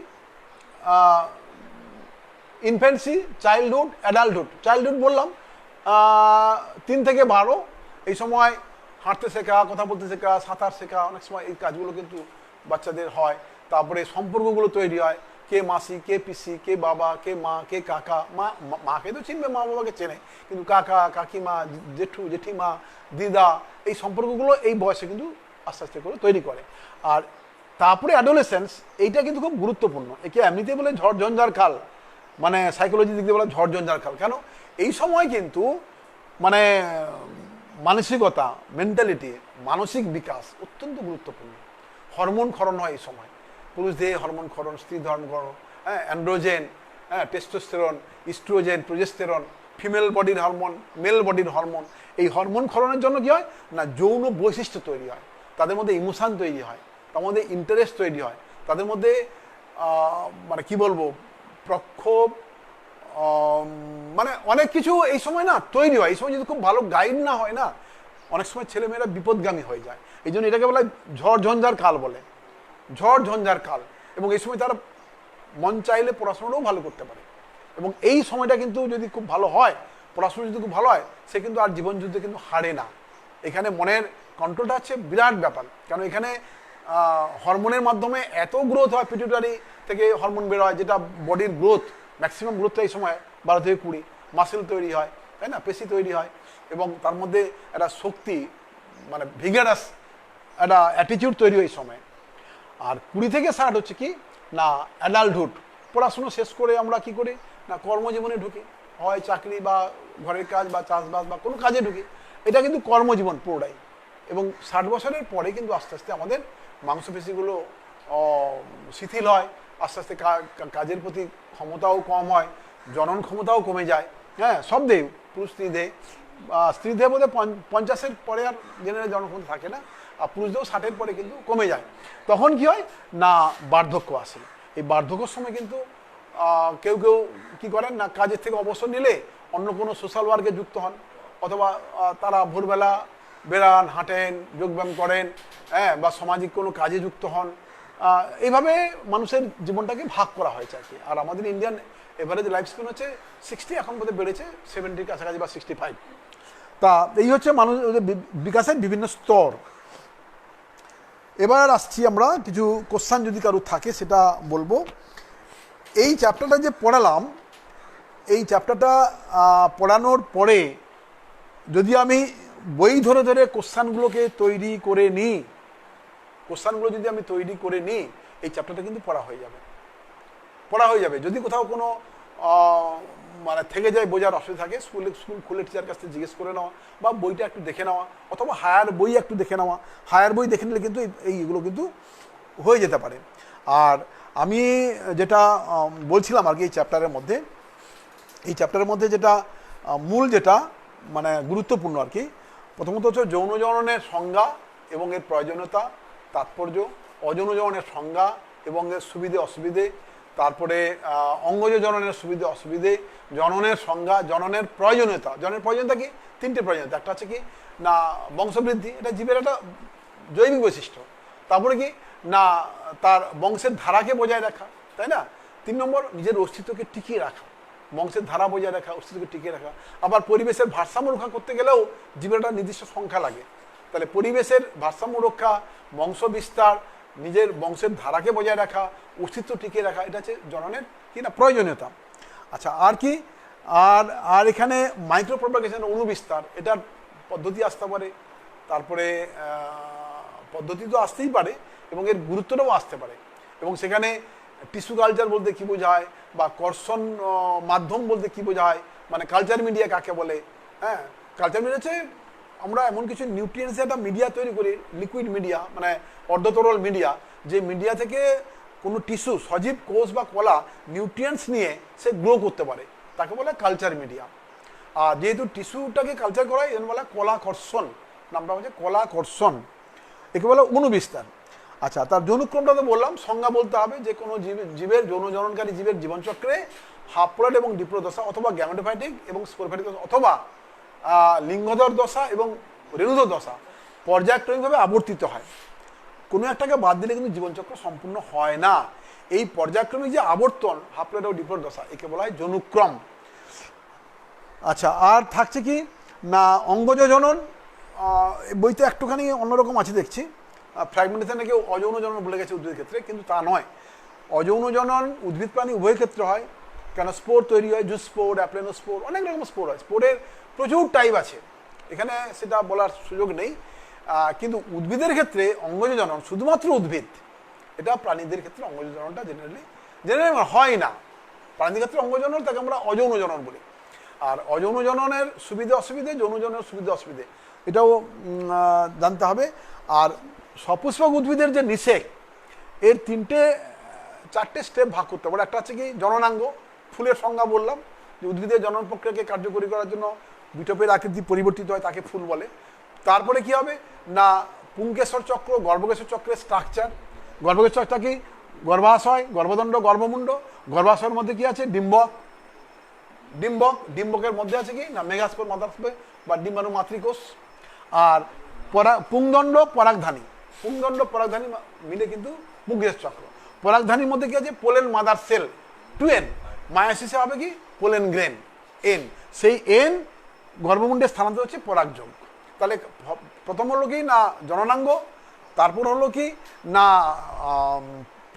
ইনফ্যান্সি, চাইল্ডহুড, অ্যাডাল্টহুড। চাইল্ডহুড বললাম 3 থেকে 12, এই সময় হাঁটতে শেখা, কথা বলতে শেখা, সাঁতার শেখা, অনেক সময় এই কাজগুলো কিন্তু বাচ্চাদের হয়। তারপরে সম্পর্কগুলো তৈরি হয়, কে মাসি, কে পিসি, কে বাবা, কে মা, কে কাকা। মাকে তো চিনবে, মা বাবাকে চেনে, কিন্তু কাকা, কাকিমা, জেঠু, জেঠিমা, দিদা, এই সম্পর্কগুলো এই বয়সে কিন্তু আস্তে আস্তে করে তৈরি করে। আর তারপরে অ্যাডোলেসেন্স, এইটা কিন্তু খুব গুরুত্বপূর্ণ। একে এমনিতে বলে ঝড় ঝঞ্ঝার কাল, মানে সাইকোলজি দিক দিয়ে বলা ঝড় ঝঞ্ঝার কাল। কেন, এই সময় কিন্তু মানে মানসিকতা, মেন্টালিটি, মানসিক বিকাশ অত্যন্ত গুরুত্বপূর্ণ। হরমোন ক্ষরণ হয় এই সময়, পুরুষ দেহে হরমোন ক্ষরণ, স্ত্রী হরমোন, হ্যাঁ, অ্যান্ড্রোজেন, হ্যাঁ, টেস্টোস্টেরন, ইস্ট্রোজেন, প্রোজেস্টেরন, ফিমেল বডির হরমোন, মেল বডির হরমোন। এই হরমোন ক্ষরণের জন্য কি হয় না, যৌন বৈশিষ্ট্য তৈরি হয়, তাদের মধ্যে ইমোশন তৈরি হয়, তার মধ্যে ইন্টারেস্ট তৈরি হয়, তাদের মধ্যে মানে কি বলবো, প্রক্ষোভ, মানে অনেক কিছু এই সময় না তৈরি হয়। এই সময় যদি খুব ভালো গাইড না হয় না, অনেক সময় ছেলেমেয়েরা বিপদগামী হয়ে যায়। এই জন্য এটাকে বলে ঝড় ঝঞ্ঝার কাল বলে, ঝড় ঝঞ্ঝার কাল। এবং এই সময় তারা মন চাইলে পড়াশোনাটাও ভালো করতে পারে। এবং এই সময়টা কিন্তু যদি খুব ভালো হয়, পড়াশোনা যদি খুব ভালো হয়, সে কিন্তু আর জীবন যুদ্ধে কিন্তু হারে না। এখানে মনের কন্ট্রোলটা হচ্ছে বিরাট ব্যাপার, কারণ এখানে হরমোনের মাধ্যমে এত গ্রোথ হয়, পিটুইটারি থেকে হরমোন বের হয়, যেটা বডির গ্রোথ, ম্যাক্সিমাম গ্রোথটা এই সময় 12 থেকে 20, মাসেল তৈরি হয়, তাই না, পেশি তৈরি হয়, এবং তার মধ্যে একটা শক্তি, মানে ভিগারাস একটা অ্যাটিটিউড তৈরি হয় এই সময়। আর 20 থেকে 60 হচ্ছে কি না অ্যাডাল্টহুড। পড়াশুনো শেষ করে আমরা কি করি না, কর্মজীবনে ঢুকি, হয় চাকরি বা ঘরের কাজ বা চাষবাস বা কোনো কাজে ঢুকি, এটা কিন্তু কর্মজীবন পুরোটাই। এবং 60 বছরের পরে কিন্তু আস্তে আস্তে আমাদের মাংসপেশিগুলো শিথিল হয়, আস্তে আস্তে কাজের প্রতি ক্ষমতাও কম হয়, জনন ক্ষমতাও কমে যায়। হ্যাঁ, সব দেহ, পুরুষ স্ত্রী দেহ, স্ত্রী দেহ বোধহয় 50-এর পরে আর জেনারেল জনন ক্ষমতা থাকে না, আর পুরুষ দেহ 60-এর পরে কিন্তু কমে যায়। তখন কি হয় না, বার্ধক্য আসে। এই বার্ধক্যের সময় কিন্তু কেউ কেউ কি করেন না, কাজের থেকে অবসর নিলে অন্য কোনো সোশ্যাল ওয়ার্কে যুক্ত হন, অথবা তারা ভোরবেলা বেড়ান, হাঁটেন, যোগব্যায়াম করেন, হ্যাঁ, বা সামাজিক কোনো কাজে যুক্ত হন। এইভাবে মানুষের জীবনটাকে ভাগ করা হয়েছে আর কি। আর আমাদের ইন্ডিয়ান এভারেজ লাইফ স্প্যান হচ্ছে 60, এখন বোধহয় বেড়েছে 70-র কাছাকাছি বা 65। তা এই হচ্ছে মানুষ বিকাশের বিভিন্ন স্তর। এবার আসছি আমরা কিছু কোশ্চেন, যদি কারো থাকে সেটা বলবো। এই চ্যাপ্টারটা যে পড়ালাম, এই চ্যাপ্টারটা পড়ানোর পরে যদি আমি বই ধরে ধরে কোশ্চেনগুলোকে তৈরি করে নিই, কোশ্চেনগুলো যদি আমি তৈরি করে নিই, এই চ্যাপ্টারটা কিন্তু পড়া হয়ে যাবে। যদি কোথাও কোনো মানে থেকে যায়, বোঝার অসুবিধা থাকে, স্কুল খুলে টিচার কাছ থেকে জিজ্ঞেস করে নেওয়া, বা বইটা একটু দেখে নেওয়া, অথবা হায়ার বই একটু দেখে নেওয়া। হায়ার বই দেখে নিলে কিন্তু এইগুলো কিন্তু হয়ে যেতে পারে। আর আমি যেটা বলছিলাম আর কি এই চ্যাপ্টারের মধ্যে যেটা মূল যেটা মানে গুরুত্বপূর্ণ আর কি, প্রথমত হচ্ছে যৌন জননের সংজ্ঞা এবং এর প্রয়োজনীয়তা, তাৎপর্য, অযৌন জননের সংজ্ঞা এবং এর সুবিধে অসুবিধে, তারপরে অঙ্গজ জননের সুবিধে অসুবিধে, জননের সংজ্ঞা, জননের প্রয়োজনীয়তা। জননের প্রয়োজনীয়তা কি? তিনটে প্রয়োজনীয়তা। একটা হচ্ছে কি না বংশবৃদ্ধি, এটা জীবের একটা জৈবিক বৈশিষ্ট্য। তারপরে কি না তার বংশের ধারাকে বজায় রাখা, তাই না? 3 নম্বর নিজের অস্তিত্বকে টিকিয়ে রাখা, বংশের ধারা বজায় রাখা, অস্তিত্বকে টিকিয়ে রাখা। আবার পরিবেশের ভারসাম্য রক্ষা করতে গেলেও জীবের একটা নির্দিষ্ট সংখ্যা লাগে। তাহলে পরিবেশের ভারসাম্য রক্ষা, বংশ বিস্তার, নিজের বংশের ধারাকে বজায় রাখা, অস্তিত্ব টিকিয়ে রাখা, এটা হচ্ছে জননের কি না প্রয়োজনীয়তা। আচ্ছা, আর কি? আর এখানে মাইক্রো প্রপাগেশন, অণুবিস্তার, এটার পদ্ধতি আসতে পারে। তারপরে পদ্ধতি তো আসতেই পারে এবং এর গুরুত্বটাও আসতে পারে। এবং সেখানে টিস্যু কালচার বলতে কী বোঝায়, বা কর্ষণ মাধ্যম বলতে কী বোঝায়, মানে কালচার মিডিয়া কাকে বলে। হ্যাঁ, কালচার মিডিয়া হচ্ছে আমরা এমন কিছু নিউট্রিয়েন্টসের একটা মিডিয়া তৈরি করি, লিকুইড মিডিয়া মানে অর্ধতরল মিডিয়া, যে মিডিয়া থেকে কোনো টিস্যু, সজীব কোষ বা কলা নিউট্রিয়েন্টস নিয়ে সে গ্রো করতে পারে, তাকে বলে কালচার মিডিয়া। আর যেহেতু টিস্যুটাকে কালচার করা হয়, এর বলে কলাকর্ষণ, নামটা হচ্ছে কলাকর্ষণ, একে বলে অণুবিস্তার। আচ্ছা, তার যৌনক্রমটা তো বললাম, সংজ্ঞা বলতে হবে যে কোনো জীবের যৌন জননকারী জীবের জীবনচক্রে হাপ্লয়েড এবং ডিপ্লয়েড দশা অথবা গ্যামেটোফাইটিক এবং স্পোরোফাইটিক দশা অথবা লিঙ্গধর দশা এবং রেণুধর দশা পর্যায়ক্রমিকভাবে আবর্তিত হয়। কোনো একটাকে বাদ দিলে কিন্তু জীবনচক্র সম্পূর্ণ হয় না। এই পর্যায়ক্রমিক যে আবর্তন, হাপ্লয়েড ও ডিপ্লয়েড দশা, একে বলা হয় যৌনক্রম। আচ্ছা, আর থাকছে কি না অঙ্গজ জনন। বইতে একটুখানি অন্যরকম আছে দেখছি, ফ্র্যাগমেন্টেশনে কেউ অযৌন জনন বলে গেছে উদ্ভিদের ক্ষেত্রে, কিন্তু তা নয়। অযৌন জনন উদ্ভিদ প্রাণী উভয় ক্ষেত্রে হয়, কেন স্পোর তৈরি হয়, জুস স্পোর, অ্যাপ্লেনোস্পোর, অনেক রকম স্পোর হয়। স্পোরের প্রচুর টাইপ আছে, এখানে সেটা বলার সুযোগ নেই। কিন্তু উদ্ভিদের ক্ষেত্রে অঙ্গজ জনন শুধুমাত্র উদ্ভিদ, এটা প্রাণীদের ক্ষেত্রে অঙ্গজ জননটা জেনারেলি হয় না। প্রাণীদের ক্ষেত্রে অঙ্গজ জনন তাকে আমরা অযৌন জনন বলি। আর অযৌন জননের সুবিধে অসুবিধে, যৌন জননের সুবিধে অসুবিধে, এটাও জানতে হবে। আর সপুষ্পক উদ্ভিদের যে নিষেক, এর 4টে স্টেপ ভাগ করতে পারে। একটা হচ্ছে কি জননাঙ্গ, ফুলের সংজ্ঞা বললাম, যে উদ্ভিদের জনন প্রক্রিয়াকে কার্যকরী করার জন্য বিটপের আকৃতি পরিবর্তিত হয়, তাকে ফুল বলে। তারপরে কি হবে না পুংকেশর চক্র, গর্ভকেশর চক্রের স্ট্রাকচার। গর্ভকেশর চক্রটা কি গর্ভাশয়, গর্ভদণ্ড, গর্ভমুণ্ড। গর্ভাশয়ের মধ্যে কি আছে? ডিম্বক। ডিম্বকের মধ্যে আছে কি না মেগাস্পোর, মাদারস্পোর বা ডিম্বাণু মাতৃকোষ। আর পুংদণ্ড, পরাগধানী। পুংদণ্ড পরাগধানী মিলে কিন্তু পুংকেশর চক্র। পরাগধানীর মধ্যে কি আছে? Pollen mother sell 2N। মায়োসিসে হবে কি পোলেন গ্রেন N। সেই N গর্ভমুণ্ডে স্থানান্তর হচ্ছে পরাগযোগ। তাহলে প্রথম হলো কি না জননাঙ্গ, তারপর হলো কি না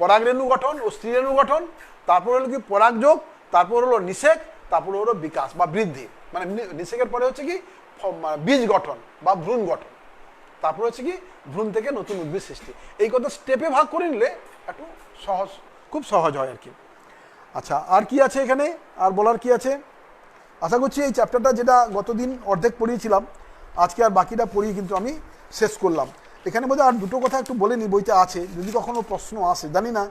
পরাগরেণু গঠন ও স্ত্রীরেণু গঠন, তারপর হলো কি পরাগযোগ, তারপর হলো নিষেক, তারপর হলো বিকাশ বা বৃদ্ধি। মানে নিষেকের পরে হচ্ছে কি বীজ গঠন বা ভ্রূণ গঠন, তারপর হচ্ছে কি ভ্রূণ থেকে নতুন উদ্ভিদ সৃষ্টি। এই কথা স্টেপে ভাগ করে নিলে একটু খুব সহজ হয় আর কি। আচ্ছা, আর কি আছে এখানে, আর বলার কি আছে? আশা করছি এই চ্যাপ্টারটা যেটা গতদিন অর্ধেক পড়িয়েছিলাম, আজকে আর বাকিটা পড়িয়ে কিন্তু আমি শেষ করলাম। এখানে বোধহয় আর দুটো কথা একটু বলে নিই, বইতে আছে, যদি কখনো প্রশ্ন আসে, জানি না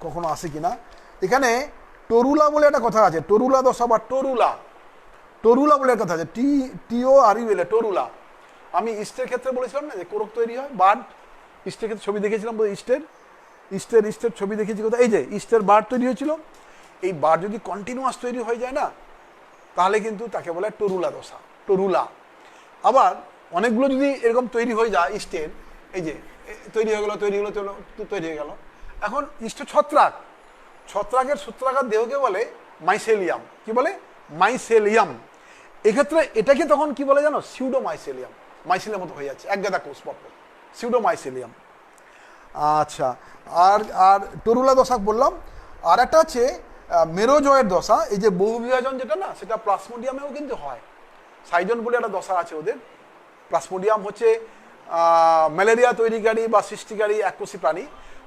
কখনো আসে কিনা। এখানে টরুলা বলে একটা কথা আছে, টরুলা দশা বা টরুলা বলে একটা কথা আছে, TORULA, টরুলা। আমি ইস্টের ক্ষেত্রে বলেছিলাম না যে কোরক তৈরি হয়, বার্ড। ইস্টের ক্ষেত্রে ছবি দেখেছিলাম, ইস্টের ছবি দেখেছি কোথায়, এই যে ইস্টের বার্ড তৈরি হয়েছিল। এই বার্ড যদি কন্টিনিউয়াস তৈরি হয়ে যায় না, তাহলে কিন্তু তাকে বলে টরুলা দশা, টরুলা। আবার অনেকগুলো যদি এরকম তৈরি হয়ে যায় ইস্টের, এই যে তৈরি হয়ে গেল, এখন ইস্টের ছত্রাকের সূত্রাকার দেহকে বলে মাইসেলিয়াম। কি বলে? মাইসেলিয়াম। এক্ষেত্রে এটাকে তখন কি বলে জানো? Pseudo mycelium. মাইসেলিয়াম মতো হয়ে যাচ্ছে, একগাদা কোষ পরপর, সিউডো মাইসেলিয়াম। আচ্ছা, আর টরুলা দশা বললাম। আর একটা আছে মেরোজয়ের দশা। এই যে বহু বিভাজন যেটা না, সেটা প্লাসমোডিয়ামেও কিন্তু হয়। সাইজন বলে একটা দশা আছে ওদের। প্লাসমোডিয়াম হচ্ছে ম্যালেরিয়া তৈরিকারী বা সৃষ্টিকারী এককোষী প্রাণী।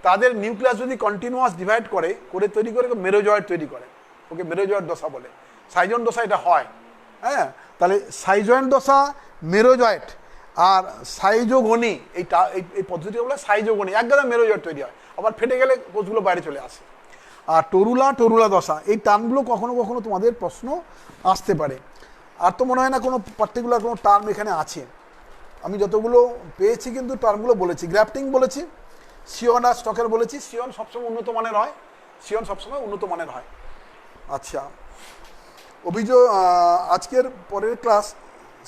তাদের নিউক্লিয়াস যদি কন্টিনিউয়াস ডিভাইড করে তৈরি করে মেরোজয়েড তৈরি করে, ওকে মেরোজয়েড দশা বলে। সাইজন দশা এটা হয়। হ্যাঁ, তাহলে সাইজয়েড দশা, মেরোজয়েড আর সাইজোগনি এই পদ্ধতিটা বলে সাইজোগনি, এক গাদা মেরোজয়েড তৈরি হয়, আবার ফেটে গেলে কোষগুলো বাইরে চলে আসে। আর টরুলা দশা, এই টার্মগুলো কখনো কখনো তোমাদের প্রশ্ন আসতে পারে। আর তো মনে হয় না কোনো পার্টিকুলার কোনো টার্ম এখানে আছে, আমি যতগুলো পেয়েছি কিন্তু টার্মগুলো বলেছি। গ্রাফটিং বলেছি, সিয়ন আর স্টকের বলেছি। সিয়ন সবসময় উন্নত মানের হয়, সিয়ন সবসময় উন্নত মানের হয়। আচ্ছা, অভিযোগ আজকের পরের ক্লাস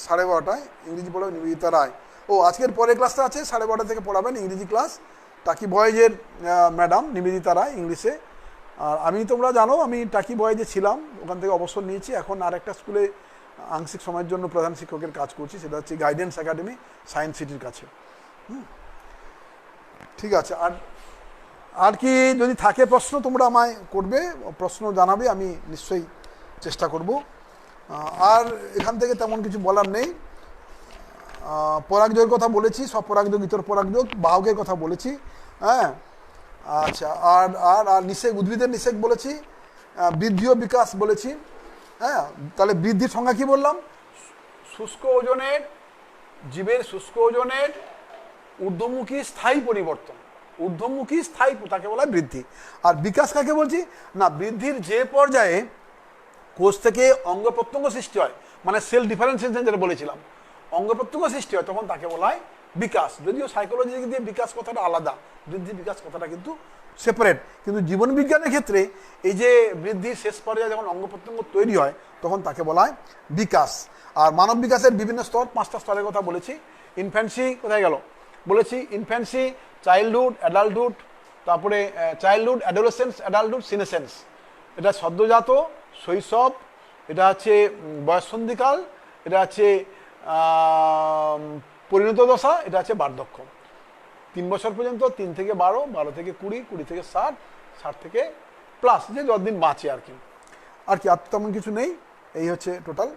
12:30টায় ইংরেজি পড়াবে নিবেদিতা রায়। ও আজকের পরের ক্লাসটা আছে 12:30 থেকে পড়াবেন ইংরেজি ক্লাস, টাকি বয়েজের ম্যাডাম নিবেদিতা রায় ইংলিশে। আর আমি, তোমরা জানো আমি টাকি বয়েজে ছিলাম, ওখান থেকে অবসর নিয়েছি, এখন আর একটা স্কুলে আংশিক সময়ের জন্য প্রধান শিক্ষকের কাজ করছি, সেটা হচ্ছে গাইডেন্স একাডেমি, সায়েন্স সিটির কাছে। ঠিক আছে, আর কি যদি থাকে প্রশ্ন তোমরা আমায় করবে, প্রশ্ন জানাবে, আমি নিশ্চয়ই চেষ্টা করব। আর এখান থেকে তেমন কিছু বলার নেই। পরাগযোগের কথা বলেছি, সব পরাগযোগ, ইতর পরাগযোগ, বাহকের কথা বলেছি। হ্যাঁ, আচ্ছা, আর আর আর নিষেক, উদ্ভিদের নিষেক বলেছি, বৃদ্ধি ও বিকাশ বলেছি। হ্যাঁ, তাহলে বৃদ্ধির সংজ্ঞা কি বললাম? শুষ্ক ওজনের, জীবের শুষ্ক ওজনের ঊর্ধ্বমুখী স্থায়ী পরিবর্তন, ঊর্ধ্বমুখী স্থায়ী, তাকে বলা হয় বৃদ্ধি। আর বিকাশ কাকে বলছি না, বৃদ্ধির যে পর্যায়ে কোষ থেকে অঙ্গ প্রত্যঙ্গ সৃষ্টি হয়, মানে সেল ডিফারেন্সিয়েশন যেটা বলেছিলাম, অঙ্গ প্রত্যঙ্গ সৃষ্টি হয়, তখন তাকে বলা হয় বিকাশ। যদিও সাইকোলজি দিক দিয়ে বিকাশ কথাটা আলাদা, বৃদ্ধি বিকাশ কথাটা কিন্তু সেপারেট। কিন্তু জীবন বিজ্ঞানের ক্ষেত্রে এই যে বৃদ্ধির শেষ পর্যায়ে যখন অঙ্গ প্রত্যঙ্গ তৈরি হয়, তখন তাকে বলা হয় বিকাশ। আর মানব বিকাশের বিভিন্ন স্তর, 5টা স্তরের কথা বলেছি। ইনফ্যান্সি কোথায় গেল বলেছি, ইনফ্যান্সি, চাইল্ডহুড, অ্যাডাল্টহুড, তারপরে চাইল্ডহুড, অ্যাডোলেসেন্স, অ্যাডাল্টহুড, সিনেসেন্স, এটা সদ্যজাত, শৈশব, এটা হচ্ছে বয়ঃসন্ধিকাল, এটা আছে পরিণত দশা, এটা আছে বার্ধক্য। 3 বছর পর্যন্ত, 3 থেকে 12, 12 থেকে 20, 20 থেকে 60, 60 থেকে প্লাস, যে যতদিন বাঁচে আর কি। আর তেমন কিছু নেই। এই হচ্ছে টোটাল